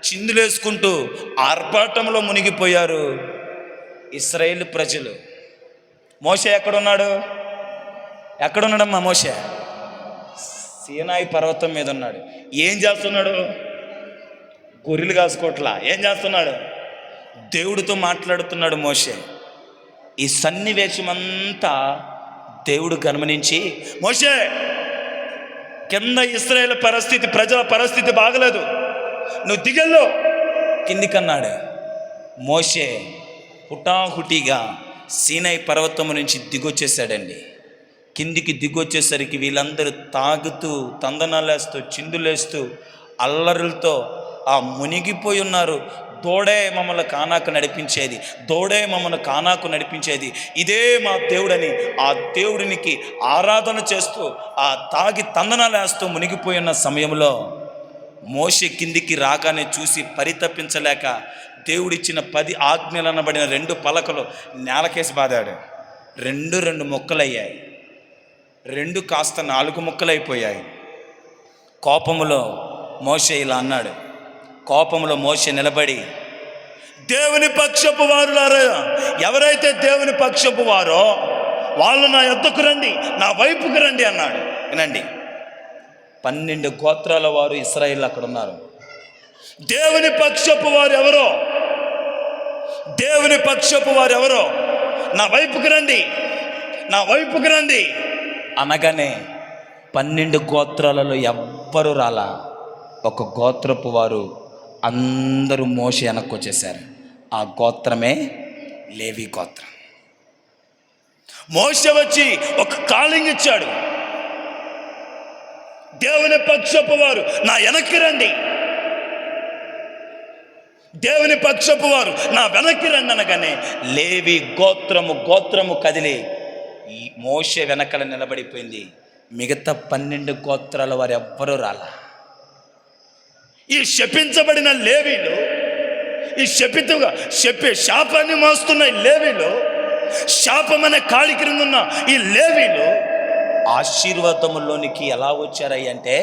చిందులేసుకుంటూ ఆర్భాటంలో మునిగిపోయారు ఇశ్రాయేలు ప్రజలు. మోషే ఎక్కడున్నాడమ్మా? మోషే సీనాయి పర్వతం మీద ఉన్నాడు. ఏం చేస్తున్నాడు? గొర్రెలు కాసుకోవట్లా. ఏం చేస్తున్నాడు? దేవుడితో మాట్లాడుతున్నాడు మోషే. ఈ సన్నివేశమంతా దేవుడు గమనించి, మోషే కింద ఇశ్రాయేలు పరిస్థితి, ప్రజల పరిస్థితి బాగలేదు, నువ్వు దిగెళ్ళు కిందికన్నాడు. మోషే హుటాహుటిగా సీనాయి పర్వతం నుంచి దిగొచ్చేసాడండి. కిందికి దిగొచ్చేసరికి వీళ్ళందరూ తాగుతూ, తందనాలేస్తూ, చిందులేస్తూ, అల్లరులతో మునిగిపోయి ఉన్నారు. దూడే మమ్మల్ని కానాకు నడిపించేది ఇదే మా దేవుడని ఆ దేవుడినికి ఆరాధన చేస్తూ, తాగి తందనాలేస్తూ మునిగిపోయి ఉన్న సమయంలో మోషే కిందికి రాగానే చూసి పరితపించలేక దేవుడిచ్చిన 10 ఆజ్ఞలు అనబడిన 2 పలకలు నేలకేసి బాదాడు. 2 ముక్కలయ్యాయి. 2 కాస్త 4 ముక్కలైపోయాయి. కోపములో మోషే ఇలా అన్నాడు. కోపంలో మోషే నిలబడి దేవుని పక్షపు వారులారా, ఎవరైతే దేవుని పక్షపు వారో వాళ్ళు నా యొద్దకు రండి, నా వైపుకు రండి అన్నాడు. వినండి, 12 గోత్రాల వారు ఇశ్రాయేలు అక్కడ ఉన్నారు. దేవుని పక్షపు వారు ఎవరో, దేవుని పక్షపు వారు ఎవరో, నా వైపుకు రండి, నా వైపుకు రండి అనగానే 12 గోత్రాలలో ఎవ్వరు రాలా. ఒక గోత్రపు వారు అందరూ మోషే వెనక్కి వచ్చేసారు. ఆ గోత్రమే లేవి గోత్రం. మోషే వచ్చి ఒక కాలింగ్ ఇచ్చాడు, దేవుని పక్షపు వారు నా వెనక్కి రండి, దేవుని పక్షపు వారు నా వెనక్కి రండి అనగానే లేవి గోత్రము కదిలి ఈ మోషే వెనకల నిలబడిపోయింది. మిగతా 12 గోత్రాల వారు ఎవ్వరూ రాలా. ఈ శపించబడిన లేవీలు, ఈ శాపాన్ని మోస్తున్న ఈ లేవీలు, శాపం అనే కాడి క్రింద ఉన్న ఈ లేవీలు ఆశీర్వాదములోనికి ఎలా వచ్చారయ్యి అంటే,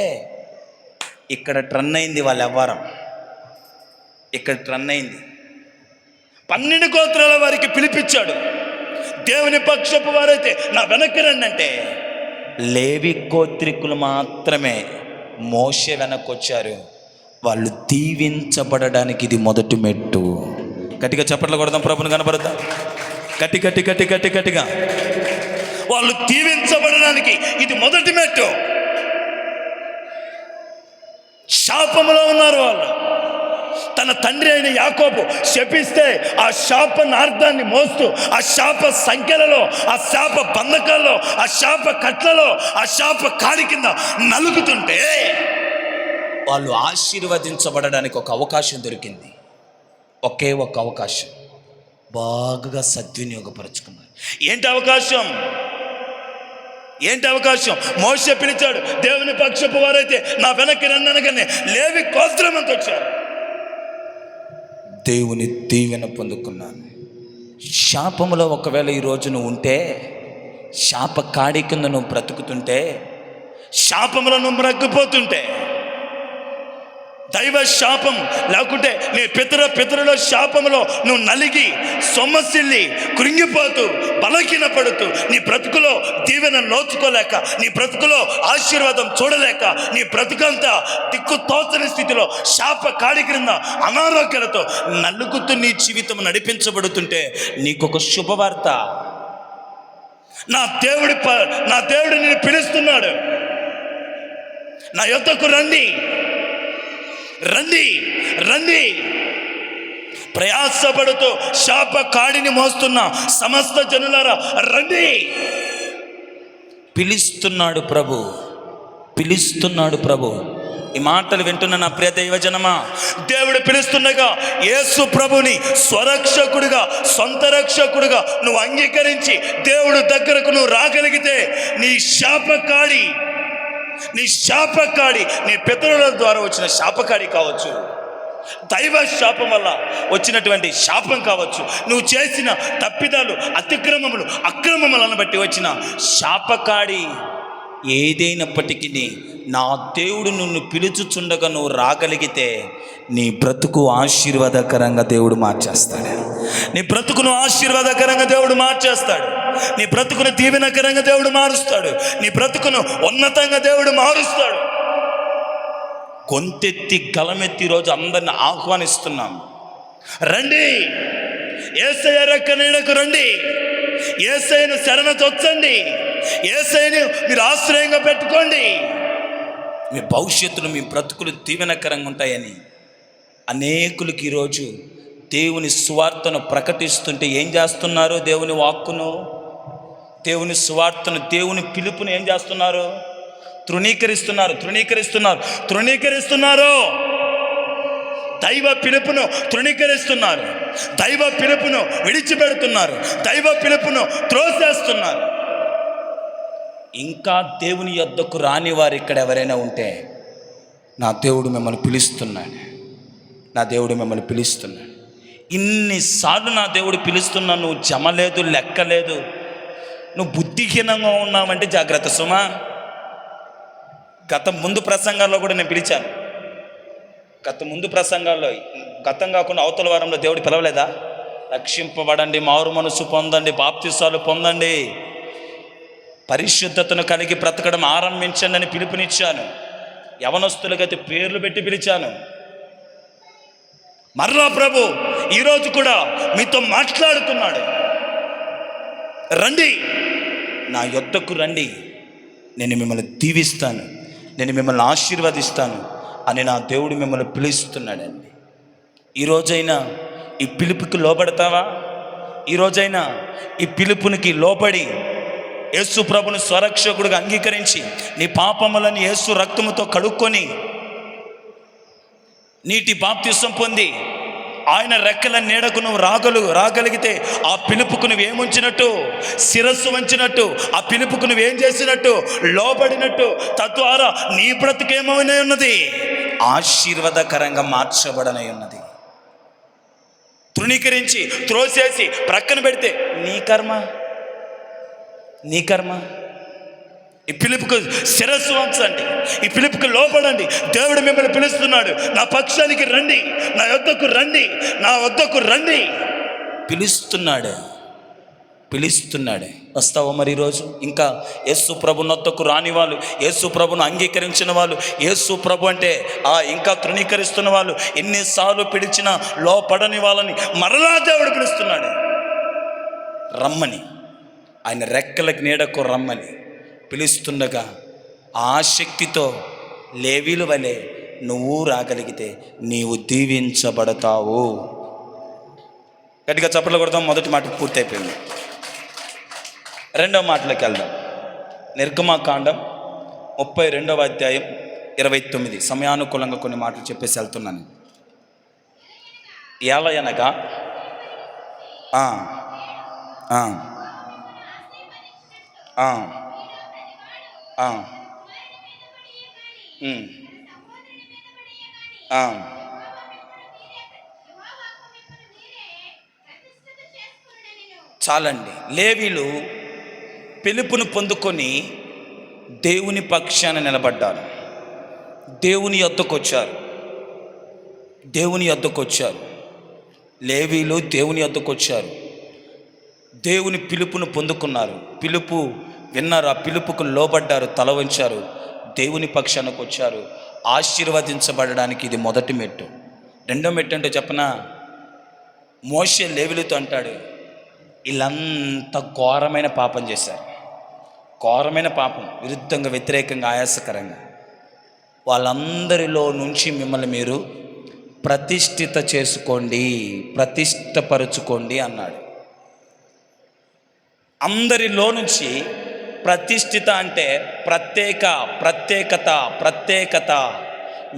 ఇక్కడ ట్రన్ అయింది వాళ్ళ వ్యవహారం. ఇక్కడ ట్రన్ అయింది. 12 గోత్రాల వారికి పిలిపించాడు. దేవుని పక్షపు వారైతే నా వెనక్కి రండి అంటే, లేవి గోత్రికులు మాత్రమే మోషే వెనక్కి వచ్చారు. వాళ్ళు దీవించబడడానికి ఇది మొదటి మెట్టు. గట్టిగా చప్పట్లు కొడదాం, ప్రభుని కనబడదాం. గట్టిగా వాళ్ళు దీవించబడడానికి ఇది మొదటి మెట్టు. శాపములో ఉన్నారు వాళ్ళు. తన తండ్రి అయిన యాకోబు శపిస్తే ఆ శాప నార్థాన్ని మోస్తూ, ఆ శాప సంఖ్యలలో, ఆ శాప బంధకాల్లో, ఆ శాప కట్లలో, ఆ శాప కాడి కింద నలుగుతుంటే వాళ్ళు ఆశీర్వదించబడడానికి ఒక అవకాశం దొరికింది. ఒకే ఒక అవకాశం. బాగా సద్వినియోగపరుచుకున్నారు. ఏంటి అవకాశం? మోషే పిలిచాడు, దేవుని పక్షపు వారైతే నా వెనక్కి రన్ననగానే లేవి గోత్రం అంత వచ్చారు. దేవుని దీవెన పొందుకున్నాను. శాపములో ఒకవేళ ఈరోజు నువ్వు ఉంటే, శాప కాడి కింద నువ్వు బ్రతుకుతుంటే, శాపములో నువ్వు మ్రగ్గిపోతుంటే, దైవ శాపం లేకుంటే నీ పితరుల శాపములో నువ్వు నలిగి సొమ్మసిల్లి కృంగిపోతూ బలహీన పడుతూ, నీ బ్రతుకులో దీవెన నోచుకోలేక, నీ బ్రతుకులో ఆశీర్వాదం చూడలేక, నీ బ్రతుకంతా దిక్కు తోచని స్థితిలో శాప కాడి క్రింద అనారోగ్యాలతో నలుగుతూ నీ జీవితం నడిపించబడుతుంటే నీకొక శుభవార్త. నా దేవుడు నిన్ను పిలుస్తున్నాడు. నా యొద్దకు రండి, ప్రయాసపడుతూ శాప కాడిని మోస్తున్న సమస్త జనులారా రండి. పిలుస్తున్నాడు ప్రభు. ఈ మాటలు వింటున్న నా ప్రియ దైవజనమా, దేవుడు పిలుస్తుండగా యేసు ప్రభుని స్వరక్షకుడిగా, సొంత రక్షకుడిగా నువ్వు అంగీకరించి దేవుడు దగ్గరకు నువ్వు రాగలిగితే నీ శాపకాడి, నీ పితరుల ద్వారా వచ్చిన శాపకాడి కావచ్చు, దైవ శాపం వల్ల వచ్చినటువంటి శాపం కావచ్చు, నువ్వు చేసిన తప్పిదాలు, అక్రమములను బట్టి వచ్చిన శాపకాడి ఏదైనప్పటికీ నా దేవుడు నిన్ను పిలుచుచుండగా నువ్వు రాగలిగితే నీ బ్రతుకు ఆశీర్వాదకరంగా దేవుడు మార్చేస్తాడు. నీ బ్రతుకును ఆశీర్వాదకరంగా దేవుడు మార్చేస్తాడు. నీ బ్రతుకును దీవెనకరంగా దేవుడు మారుస్తాడు. నీ బ్రతుకును ఉన్నతంగా దేవుడు మారుస్తాడు. గొంతెత్తి గలమెత్తి రోజు అందరిని ఆహ్వానిస్తున్నాం, రండి, యేసయ్య రెక్క నీడకు రండి, యేసయ్యను శరణొచ్చండి, యేసయ్యను మీరు ఆశ్రయంగా పెట్టుకోండి. మీ భవిష్యత్తులో మీ బ్రతుకులు దీవెనకరంగా ఉంటాయని అనేకులకి ఈరోజు దేవుని సువార్తను ప్రకటిస్తుంటే ఏం చేస్తున్నారు? దేవుని వాక్కును, దేవుని సువార్తను, దేవుని పిలుపును ఏం చేస్తున్నారు? తృణీకరిస్తున్నారు. దైవ పిలుపును తృణీకరిస్తున్నారు. దైవ పిలుపును విడిచిపెడుతున్నారు. దైవ పిలుపును త్రోసేస్తున్నారు. ఇంకా దేవుని యొద్దకు రాని వారు ఇక్కడ ఎవరైనా ఉంటే, నా దేవుడు మిమ్మల్ని పిలుస్తున్నాడు. ఇన్నిసార్లు నా దేవుడు పిలుస్తున్నా, నువ్వు జమలేదు, లెక్కలేదు, నువ్వు బుద్ధిహీనంగా ఉన్నావంటే జాగ్రత్త సుమా. ముందు ప్రసంగాల్లో కూడా నేను పిలిచాను. ముందు ప్రసంగాల్లో గతం కాకుండా అవతల వారంలో దేవుడు పిలవలేదా? రక్షింపబడండి, మారు మనసు పొందండి, బాప్తిసాలు పొందండి, పరిశుద్ధతను కలిగి బ్రతకడం ఆరంభించండి అని పిలుపునిచ్చాను. యవనస్తులకైతే పేర్లు పెట్టి పిలిచాను. మరలా ప్రభు ఈరోజు కూడా మీతో మాట్లాడుతున్నాడు. రండి, నా యొద్దకు రండి, నేను మిమ్మల్ని దీవిస్తాను, నేను మిమ్మల్ని ఆశీర్వదిస్తాను అని నా దేవుడు మిమ్మల్ని పిలుస్తున్నాడండి. ఈరోజైనా ఈ పిలుపుకి లోబడతావా? ఈరోజైనా ఈ పిలుపునికి లోబడి యేసు ప్రభుని స్వరక్షకుడిగా అంగీకరించి నీ పాపములను యేసు రక్తముతో కడుక్కొని నీటి బాప్తిసం పొంది ఆయన రెక్కల నీడకు నువ్వు రాగలిగితే ఆ పిలుపుకు నువ్వేముంచినట్టు? శిరస్సు వంచినట్టు. ఆ పిలుపుకు నువ్వేం చేసినట్టు? లోబడినట్టు. తద్వారా నీ బ్రతుకేమైనా ఉన్నది? ఆశీర్వాదకరంగా మార్చబడనై ఉన్నది. తృణీకరించి త్రోసేసి ప్రక్కన పెడితే నీ కర్మ. ఈ పిలుపుకు శిరస్సు వంచండి, ఈ పిలుపుకు లోపడండి. దేవుడు మిమ్మల్ని పిలుస్తున్నాడు. నా పక్షానికి రండి, నా వద్దకు రండి పిలుస్తున్నాడు. వస్తావా మరి ఈరోజు? ఇంకా యేసు ప్రభు నొద్దకు రాని వాళ్ళు, యేసు ప్రభును అంగీకరించిన వాళ్ళు, యేసు ప్రభు అంటే ఇంకా తృణీకరిస్తున్న వాళ్ళు, ఎన్నిసార్లు పిలిచినా లోపడని వాళ్ళని మరలా దేవుడు పిలుస్తున్నాడు. రమ్మని, ఆయన రెక్కలకు నీడకు రమ్మని పిలుస్తుండగా ఆ శక్తితో లేవీలు వలె నువ్వు రాగలిగితే నీవు దీవించబడతావు. గట్టిగా చప్పట్లు కొడతాం. మొదటి మాట పూర్తయిపోయింది. రెండవ మాటలోకి వెళ్దాం. నిర్గమకాండం 32వ అధ్యాయం 29. సమయానుకూలంగా కొన్ని మాటలు చెప్పేసి వెళ్తున్నాను. ఏలయనగా చాలండి. లేవీలు పిలుపును పొందుకొని దేవుని పక్షాన నిలబడ్డారు. దేవుని యొద్దకు వచ్చారు. లేవీలు దేవుని యొద్దకు వచ్చారు. దేవుని పిలుపును పొందుకున్నారు. పిలుపు విన్నారు. ఆ పిలుపుకు లోబడ్డారు, తల వంచారు, దేవుని పక్షానికి వచ్చారు. ఆశీర్వదించబడడానికి ఇది మొదటి మెట్టు. రెండో మెట్టు అంటే చెప్పనా? మోషే లేవీలతో అంటాడు, వీళ్ళంతా ఘోరమైన పాపం చేశారు. ఘోరమైన పాపం, విరుద్ధంగా, వ్యతిరేకంగా, ఆయాసకరంగా. వాళ్ళందరిలో నుంచి మిమ్మల్ని మీరు ప్రతిష్ఠిత చేసుకోండి, ప్రతిష్టపరుచుకోండి అన్నాడు. అందరిలో నుంచి ప్రతిష్ఠిత అంటే ప్రత్యేకత,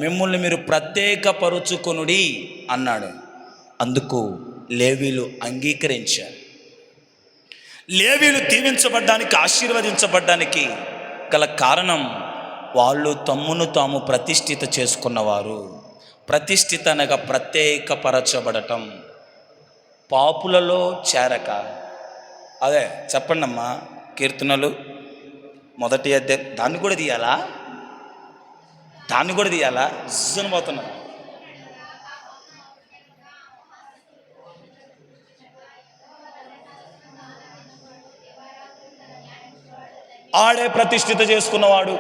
మిమ్మల్ని మీరు ప్రత్యేకపరుచుకొనుడి అన్నాడు. అందుకు లేవీలు అంగీకరించారు. లేవీలు దీవించబడ్డానికి, ఆశీర్వదించబడ్డానికి గల కారణం వాళ్ళు తమ్మును తాము ప్రతిష్ఠిత చేసుకున్నవారు. ప్రతిష్ఠిత అనగా ప్రత్యేకపరచబడటం. పాపులలో చేరక. అదే చెప్పండి అమ్మా, కీర్తనలు 1వ అధ్యాయం. దాన్ని కూడా తీయాలా? జిజ్జను పోతున్నా. ఆడే ప్రతిష్ఠిత చేసుకున్నవాడు.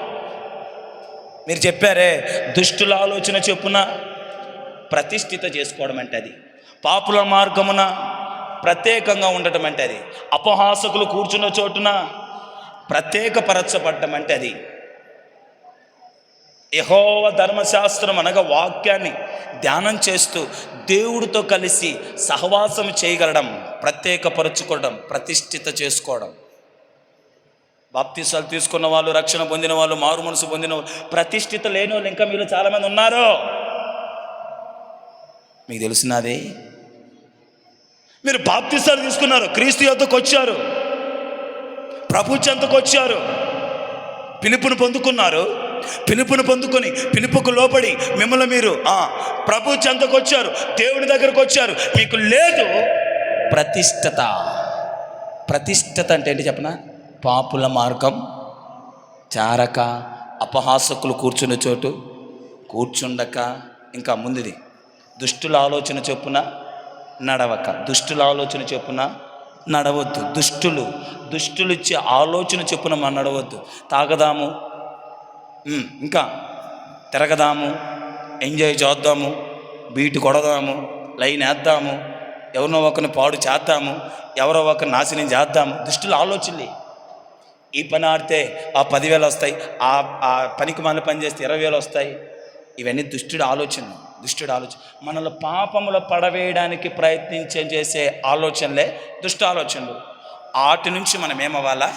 మీరు చెప్పారే, దుష్టుల ఆలోచన చెప్పున ప్రతిష్ఠిత చేసుకోవడం అంటే అది. పాపుల మార్గమున ప్రత్యేకంగా ఉండటం అంటే అది. అపహాసకులు కూర్చున్న చోటున ప్రత్యేకపరచబడ్డం అంటే అది. యెహోవా ధర్మశాస్త్రం అనగా వాక్యాన్ని ధ్యానం చేస్తూ దేవుడితో కలిసి సహవాసం చేయగలడం, ప్రత్యేకపరచుకోవడం, ప్రతిష్ఠిత చేసుకోవడం. బాప్తిసాలు తీసుకున్న వాళ్ళు, రక్షణ పొందిన వాళ్ళు, మారు మనసు పొందిన వాళ్ళు, ప్రతిష్ఠిత లేని వాళ్ళు ఇంకా మీరు చాలామంది ఉన్నారు. మీకు తెలిసినది, మీరు బాప్తిసాలు తీసుకున్నారు, క్రీస్తు యొద్దకు వచ్చారు, ప్రభు చెంతకు వచ్చారు, పిలుపును పొందుకున్నారు. పిలుపును పొందుకొని పిలుపుకు లోబడి మిమ్మల్ని మీరు ప్రభు చెంతకు వచ్చారు, దేవుని దగ్గరకు వచ్చారు. మీకు లేదు ప్రతిష్ఠత. ప్రతిష్ఠత అంటే ఏంటి చెప్పనా? పాపుల మార్గం చారక, అపహాసకులు కూర్చున్న చోటు కూర్చుండక, ఇంకా ముందుది దుష్టుల ఆలోచన చొప్పున నడవక, దుష్టుల ఆలోచన చొప్పున నడవద్దు. దుష్టులు ఇచ్చే ఆలోచన చొప్పున మనం నడవద్దు. తాగదాము, ఇంకా తిరగదాము, ఎంజాయ్ చేద్దాము, బీటు కొడదాము, లైన్ వేద్దాము, ఎవరినో ఒకరిని పాడు చేద్దాము, ఎవరో ఒకరిని నాశనం చేద్దాము. దుష్టుల ఆలోచనలే. ఈ పని ఆడితే ఆ 10,000 వస్తాయి, ఆ పనికి మన పని చేస్తే 20,000 వస్తాయి. ఇవన్నీ దుష్టుడి ఆలోచన. మనలో పాపములో పడవేయడానికి చేసే ఆలోచనలే దుష్ట ఆలోచనలు. వాటి నుంచి మనం ఏమవ్వాలా?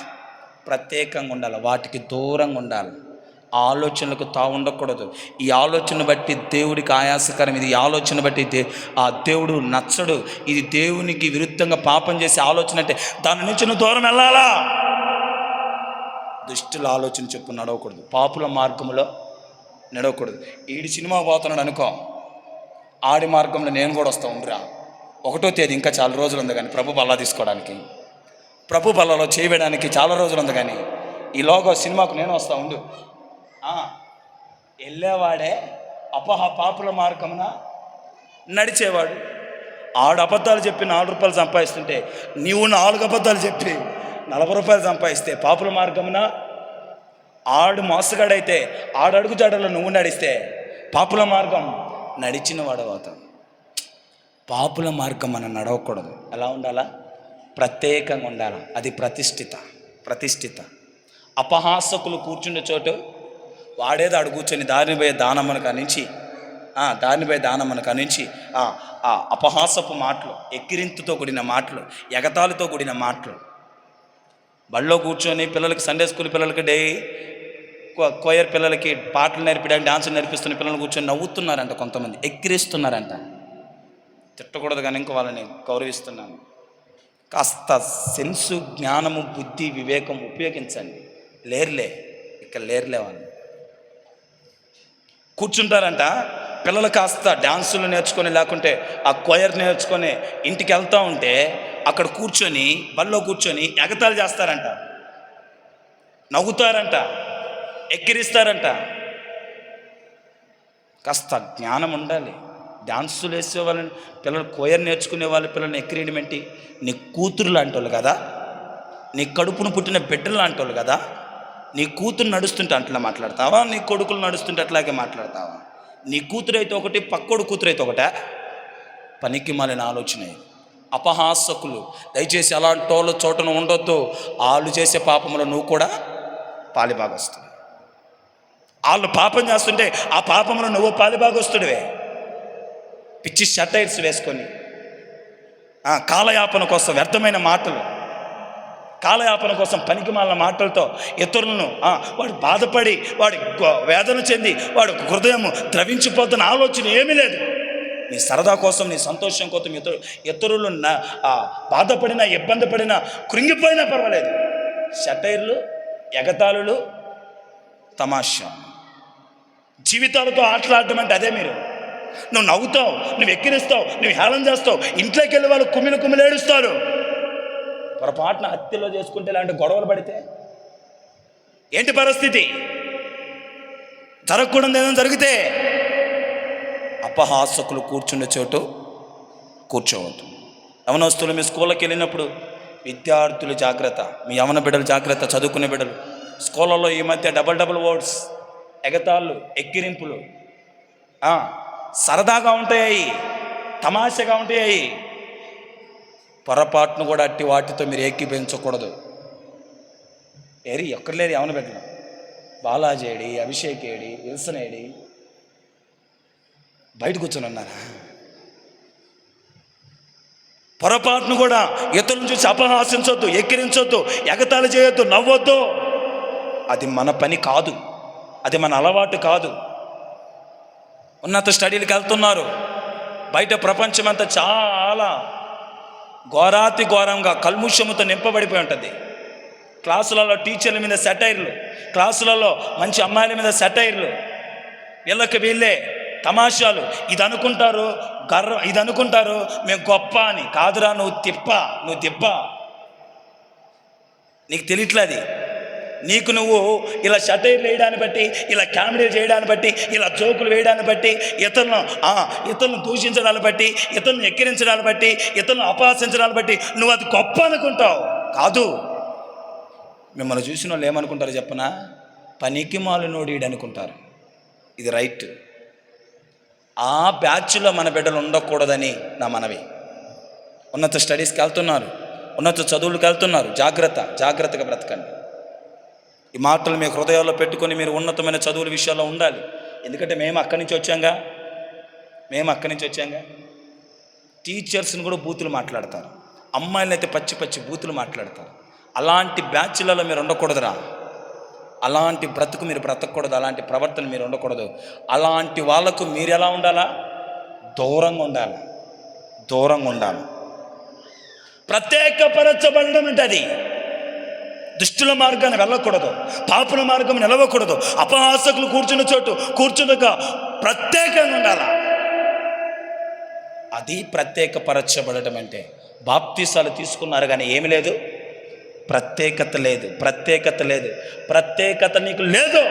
ప్రత్యేకంగా ఉండాలి, వాటికి దూరంగా ఉండాలి. ఆ ఆలోచనలకు ఉండకూడదు. ఈ ఆలోచన బట్టి దేవుడికి ఆయాసకరం. ఇది ఆలోచన బట్టి ఆ దేవుడు నచ్చడు. ఇది దేవునికి విరుద్ధంగా పాపం చేసే ఆలోచన అంటే దాని నుంచి నువ్వు దూరం వెళ్ళాలా. దుష్టుల ఆలోచన చొప్పున నడవకూడదు, పాపుల మార్గంలో నడవకూడదు. ఈడి సినిమా పోతున్నాడు అనుకో, ఆడి మార్గంలో నేను కూడా వస్తా ఉండరా. 1వ తేదీ ఇంకా చాలా రోజులు ఉంది కానీ ప్రభు బల్లా తీసుకోవడానికి, ప్రభు బల్లలో చేయడానికి చాలా రోజులు ఉంది కానీ ఈలోగా సినిమాకు నేను వస్తా ఉండు. వెళ్ళేవాడే పాపుల మార్గమున నడిచేవాడు. 6 అబద్ధాలు చెప్పి 4 రూపాయలు సంపాదిస్తుంటే నీవు 4 అబద్ధాలు చెప్పి 40 రూపాయలు సంపాదిస్తే పాపుల మార్గమున ఆడు మోసగాడైతే అడుగు జాడలో నువ్వు నడిస్తే పాపుల మార్గం నడిచిన వాడు అవుతాం. పాపుల మార్గం మనం నడవకూడదు. ఎలా ఉండాలా? ప్రత్యేకంగా ఉండాలి. అది ప్రతిష్ఠిత. అపహాసకులు కూర్చుండే చోటు వాడేదో ఆడు కూర్చొని దారిని పోయే దానమ్మను కానించి ఆ అపహాసపు మాటలు, ఎక్కిరింపుతో కూడిన మాటలు, ఎగతాళితో కూడిన మాటలు, బళ్ళో కూర్చొని పిల్లలకి, సండే స్కూల్ పిల్లలకి, కోయర్ పిల్లలకి పాటలు నేర్పడానికి, డాన్సులు నేర్పిస్తున్న పిల్లలు కూర్చొని నవ్వుతున్నారంట. కొంతమంది ఎక్కిరిస్తున్నారంట. తిట్టకూడదు కానీ ఇంకో వాళ్ళని గౌరవిస్తున్నాను. కాస్త సెన్సు, జ్ఞానము, బుద్ధి, వివేకం ఉపయోగించండి. లేరులే వాళ్ళు కూర్చుంటారంట. పిల్లలు కాస్త డాన్సులు నేర్చుకొని, లేకుంటే ఆ కోయర్ నేర్చుకొని ఇంటికి వెళ్తూ ఉంటే అక్కడ కూర్చొని, బళ్ళో కూర్చొని ఎగతాళి చేస్తారంట, నవ్వుతారంట, ఎక్కిరిస్తారంట. కాస్త జ్ఞానం ఉండాలి. డాన్సులు వేసే వాళ్ళని, పిల్లలు కోయర్ నేర్చుకునే వాళ్ళ పిల్లల్ని ఎక్కిరియడం ఏంటి? నీ కూతురు లాంటి వాళ్ళు కదా, నీ కడుపును పుట్టిన బిడ్డలు లాంటి వాళ్ళు కదా. నీ కూతురు నడుస్తుంటే అట్లా మాట్లాడతావా? నీ కొడుకులు నడుస్తుంటే అట్లాగే మాట్లాడతావా? నీ కూతురు అయితే ఒకటి, పక్కోడు కూతురు అయితే ఒకటే. పనికి మాలిన ఆలోచన. అపహాసకులు, దయచేసి అలాంటి వాళ్ళ చోటను ఉండొద్దు. వాళ్ళు చేసే పాపంలో నువ్వు కూడా పాలిభాగస్తుడు. వాళ్ళు పాపం చేస్తుంటే ఆ పాపంలో నువ్వు పాలిభాగస్తుడివే. పిచ్చి షటైర్స్ వేసుకొని కాలయాపన కోసం వ్యర్థమైన మాటలు, కాలయాపన కోసం పనికిమాలిన మాటలతో ఇతరులను వాడు బాధపడి, వాడి వేదన చెంది, వాడు హృదయం ద్రవించిపోతున్న ఆలోచన ఏమీ లేదు. నీ సరదా కోసం, నీ సంతోషం కోసం ఇతరులు బాధపడినా, ఇబ్బంది పడినా, కృంగిపోయినా పర్వాలేదు. షటైర్లు, ఎగతాళులు, తమాషా, జీవితాలతో ఆటలాడటం అంటే అదే. నువ్వు నవ్వుతావు, నువ్వు ఎక్కిరిస్తావు, నువ్వు హేళన చేస్తావు. ఇంట్లోకి వెళ్ళి వాళ్ళు కుమిలేడుస్తారు. పొరపాటున హత్యలో చేసుకుంటే ఇలాంటి గొడవలు పడితే ఏంటి పరిస్థితి? జరగకూడదు ఏదైనా జరిగితే అపహాసకులు కూర్చుండే చోటు కూర్చోవద్దు. యవనస్తులు, మీ స్కూళ్ళకి వెళ్ళినప్పుడు విద్యార్థులు జాగ్రత్త, మీ యవన బిడ్డలు జాగ్రత్త, చదువుకునే బిడ్డలు. స్కూళ్ళలో ఈ మధ్య డబల్ వర్డ్స్, ఎగతాళ్ళు, ఎక్కిరింపులు సరదాగా ఉంటాయి, తమాషగా ఉంటాయి. పొరపాటును కూడా అట్టి వాటితో మీరు ఏకీభవించకూడదు. ఎక్కడ లేరు యవన బిడ్డలు? Balaji AD, Abhishek AD, Wilson AD? బయట కూర్చొని ఉన్నారా? పొరపాటును కూడా ఇతరులను చూసి అపహాసించొద్దు, ఎక్కిరించొద్దు, ఎగతాళి చేయొద్దు, నవ్వొద్దు. అది మన పని కాదు, అది మన అలవాటు కాదు. ఉన్నత స్టడీలకు వెళ్తున్నారు, బయట ప్రపంచం అంతా చాలా ఘోరాతి ఘోరంగా కల్ముషముతో నింపబడిపోయి ఉంటుంది. క్లాసులలో టీచర్ల మీద సెటైర్లు, క్లాసులలో మంచి అమ్మాయిల మీద సెటైర్లు, వీళ్ళే తమాషాలు. ఇది అనుకుంటారు మేము గొప్ప అని. కాదురా, నువ్వు తిప్ప. నీకు తెలియట్లేదు. నీకు నువ్వు ఇలా షటైర్లు వేయడాన్ని బట్టి, ఇలా కామెడీలు చేయడాన్ని బట్టి, ఇలా జోకులు వేయడాన్ని బట్టి, ఇతరులను దూషించడాన్ని బట్టి, ఇతరులను ఎక్కిరించడాన్ని బట్టి, ఇతరులను అపహాసించడాన్ని బట్టి నువ్వు అది గొప్ప అనుకుంటావు. కాదు. మిమ్మల్ని చూసిన వాళ్ళు ఏమనుకుంటారు చెప్పనా? పనికి మాలినోడీడు అనుకుంటారు. ఇది రైట్. ఆ బ్యాచ్లో మన బిడ్డలు ఉండకూడదని నా మనవి. ఉన్నత స్టడీస్కి వెళ్తున్నారు, ఉన్నత చదువులకు వెళ్తున్నారు, జాగ్రత్తగా బ్రతకండి. ఈ మాటలు మీ హృదయాల్లో పెట్టుకొని మీరు ఉన్నతమైన చదువుల విషయాల్లో ఉండాలి. ఎందుకంటే మేము అక్కడి నుంచి వచ్చాంగా. టీచర్స్ని కూడా బూతులు మాట్లాడతారు, అమ్మాయిలను అయితే పచ్చి బూతులు మాట్లాడతారు. అలాంటి బ్యాచ్లలో మీరు ఉండకూడదురా. అలాంటి బ్రతుకు మీరు బ్రతకూడదు, అలాంటి ప్రవర్తన మీరు ఉండకూడదు. అలాంటి వాళ్ళకు మీరు ఎలా ఉండాలా? దూరంగా ఉండాలి. ప్రత్యేకపరచబడడం అంటే అది దుష్టుల మార్గాన్ని వెళ్ళకూడదు, పాపుల మార్గం నిలవకూడదు, అపహాసకులు కూర్చున్న చోటు కూర్చున్నగా ప్రత్యేకంగా ఉండాలా. అది ప్రత్యేకపరచబడటం అంటే. బాప్తీసాలు తీసుకున్నారు కానీ ఏమి లేదు, ప్రత్యేకత నీకు లేదు.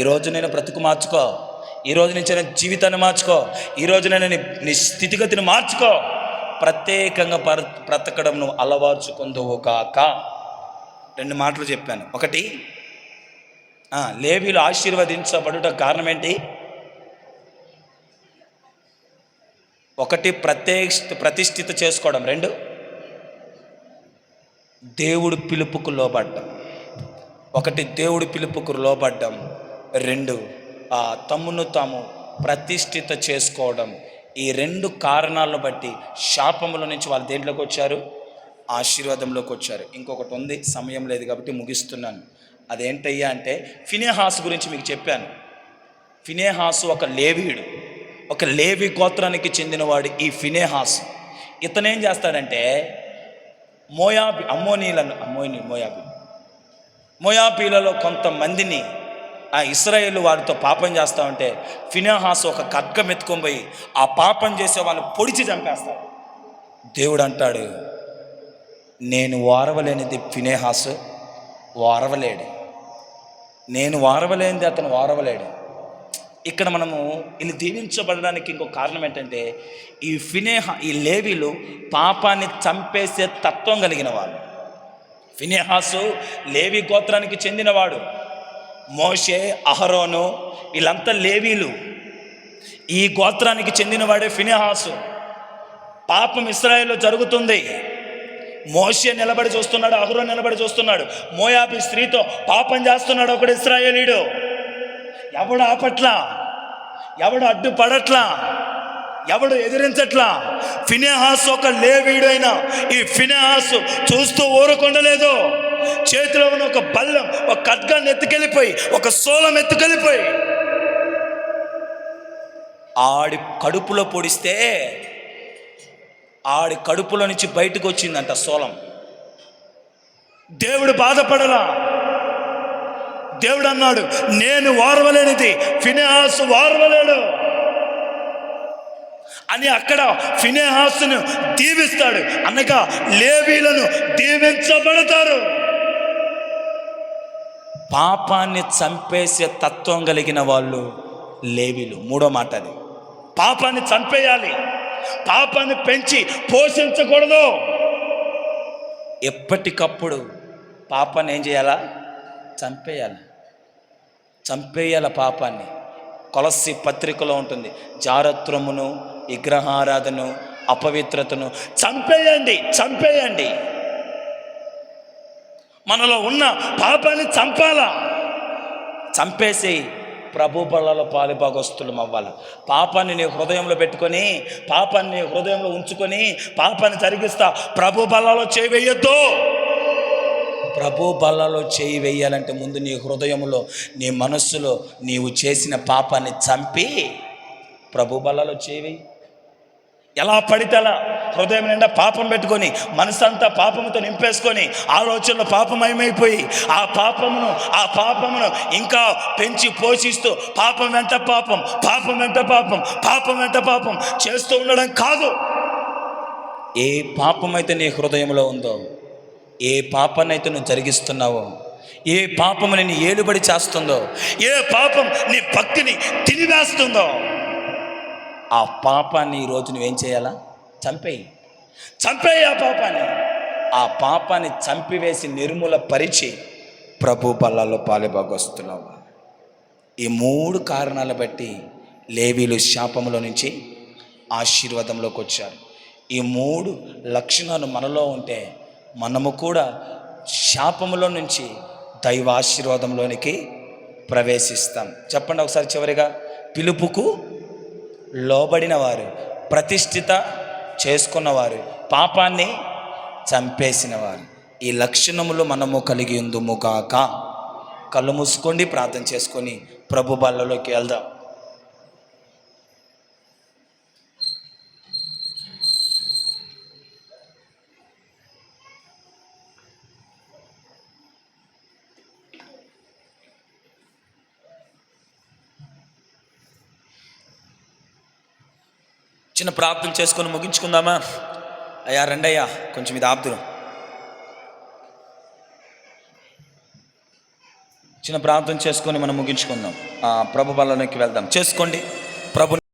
ఈరోజు నేను బ్రతుకు మార్చుకో, ఈరోజు నుంచి నేను జీవితాన్ని మార్చుకో, ఈరోజు నేను నీ స్థితిగతిని మార్చుకో. ప్రత్యేకంగా బ్రతకడం నువ్వు అలవార్చుకుందువు కాక. 2 మాటలు చెప్పాను. ఒకటి, లేవీలు ఆశీర్వదించబడుట కారణం ఏంటి? ఒకటి, ప్రతిష్ఠిత చేసుకోవడం. 2, దేవుడి పిలుపుకు లోబడ్డం. 2, తమ్మును తాము ప్రతిష్ఠిత చేసుకోవడం. ఈ 2 కారణాలను బట్టి శాపముల నుంచి వాళ్ళు దేంట్లోకి వచ్చారు? ఆశీర్వాదంలోకి వచ్చారు. ఇంకొకటి ఉంది, సమయం లేదు కాబట్టి ముగిస్తున్నాను. అదేంటయ్యా అంటే, ఫినెహాసు గురించి మీకు చెప్పాను. ఫినెహాసు ఒక లేవీయుడు, ఒక లేవి గోత్రానికి చెందినవాడు. ఈ ఫినెహాసు ఇతనేం చేస్తాడంటే, మోయాబీలలో కొంతమందిని ఆ ఇశ్రాయేలు వారితో పాపం చేస్తా ఉంటే ఫినెహాసు ఒక ఖడ్గం ఎత్తుకొని పోయి ఆ పాపం చేసే వాళ్ళని పొడిచి చంపేస్తాడు. దేవుడు అంటాడు, నేను వారవలేనిది ఫినెహాసు వారవలేడు, నేను వారవలేనిది అతను వారవలేడు. ఇక్కడ మనము వీళ్ళు దీవించబడడానికి ఇంకో కారణం ఏంటంటే, ఈ లేవీలు పాపాన్ని చంపేసే తత్వం కలిగిన వాళ్ళు. ఫినెహాసు లేవి గోత్రానికి చెందినవాడు. మోషే, అహరోను వీళ్ళంతా లేవీలు. ఈ గోత్రానికి చెందినవాడే ఫినెహాసు. పాపం ఇశ్రాయేలులో జరుగుతుంది. మోషే నిలబడి చూస్తున్నాడు, అహరోను నిలబడి చూస్తున్నాడు. మోయాబీ స్త్రీతో పాపం చేస్తున్నాడు ఒకడు ఇశ్రాయేలీయుడు. ఎవడు ఆపట్లా, ఎవడు అడ్డుపడట్లా, ఎవడు ఎదిరించట్లా. ఫినెహాసు ఒక లేవీయుడు అయినా ఈ ఫినెహాసు చూస్తూ ఊరుకుండలేదు. చేతిలో ఉన్న ఒక బల్లం, ఒక ఖడ్గాన్ని ఎత్తుకెళ్ళిపోయి, ఒక సోలం ఎత్తుకెళ్ళిపోయి ఆడి కడుపులో పొడిస్తే ఆడి కడుపులో నుంచి బయటకు వచ్చిందంట సోలం. దేవుడు బాధపడలా. దేవుడు అన్నాడు, నేను వారవలేనిది ఫినెహాసు వారవలేడు అని. అక్కడ ఫినెహాసును దీవిస్తాడు, అనగా లేవీలను దీవించబడతారు. పాపాన్ని చంపేసే తత్వం కలిగిన వాళ్ళు లేవీలు. 3వ మాట అది. పాపాన్ని చంపేయాలి, పాపాన్ని పెంచి పోషించకూడదు. ఎప్పటికప్పుడు పాపాన్ని ఏం చేయాలా? చంపేయాల పాపాన్ని. కొలస్సీ పత్రికలో ఉంటుంది, జారత్వమును, విగ్రహారాధను, అపవిత్రతను చంపేయండి. మనలో ఉన్న పాపాన్ని చంపేసి ప్రభు బలలో పాలుభాగస్తులం అవ్వాలి. పాపాన్ని నీ హృదయంలో పెట్టుకొని, పాపాన్ని నీ హృదయంలో ఉంచుకొని పాపాన్ని జరిగిస్తా. ప్రభు బలలో చేయి వేయొద్దు. ప్రభు బలలో చేయి వేయాలంటే ముందు నీ హృదయంలో, నీ మనస్సులో నీవు చేసిన పాపాన్ని చంపి ప్రభు బలలో చేయి వేయి. ఎలా పడితే అలా హృదయం నిండా పాపం పెట్టుకొని, మనసంతా పాపముతో నింపేసుకొని, ఆలోచనలో పాపమయమైపోయి ఆ పాపమును ఇంకా పెంచి పోషిస్తూ పాపం వెంట పాపం చేస్తూ ఉండడం కాదు. ఏ పాపమైతే నీ హృదయంలో ఉందో, ఏ పాపాన్నైతే నువ్వు జరిగిస్తున్నావో ఏ పాపము నిన్ను ఏలుబడి చేస్తుందో, ఏ పాపం నీ భక్తిని తినివేస్తుందో, ఆ పాపాన్ని ఈరోజు నువ్వేం చేయాలా? చంపేయి ఆ పాపాన్ని చంపివేసి నిర్మూల పరిచి ప్రభు బల్లలో పాలుభాగొస్తున్నావు. ఈ 3 కారణాలు బట్టి లేవీలు శాపములో నుంచి ఆశీర్వాదంలోకి వచ్చారు. ఈ 3 లక్షణాలు మనలో ఉంటే మనము కూడా శాపములో నుంచి దైవాశీర్వాదంలోనికి ప్రవేశిస్తాం. చెప్పండి ఒకసారి చివరిగా, పిలుపుకు లోబడిన వారు, ప్రతిష్ఠిత చేసుకున్నవారు, పాపాన్ని చంపేసిన వారు, ఈ లక్షణములు మనము కలిగి ఉందుముగాక. కళ్ళు మూసుకోండి, ప్రార్థన చేసుకొని ప్రభు బల్లలోకి వెళ్దాం. చిన్న ప్రార్థన చేసుకొని ముగించుకుందామా? అయ్యా రండి అయ్యా, కొంచెం ఇది ఆపుదురు. చిన్న ప్రార్థన చేసుకొని మనం ముగించుకుందాం. ప్రభు బల్లలోకి వెళ్దాం. చేసుకోండి. ప్రభు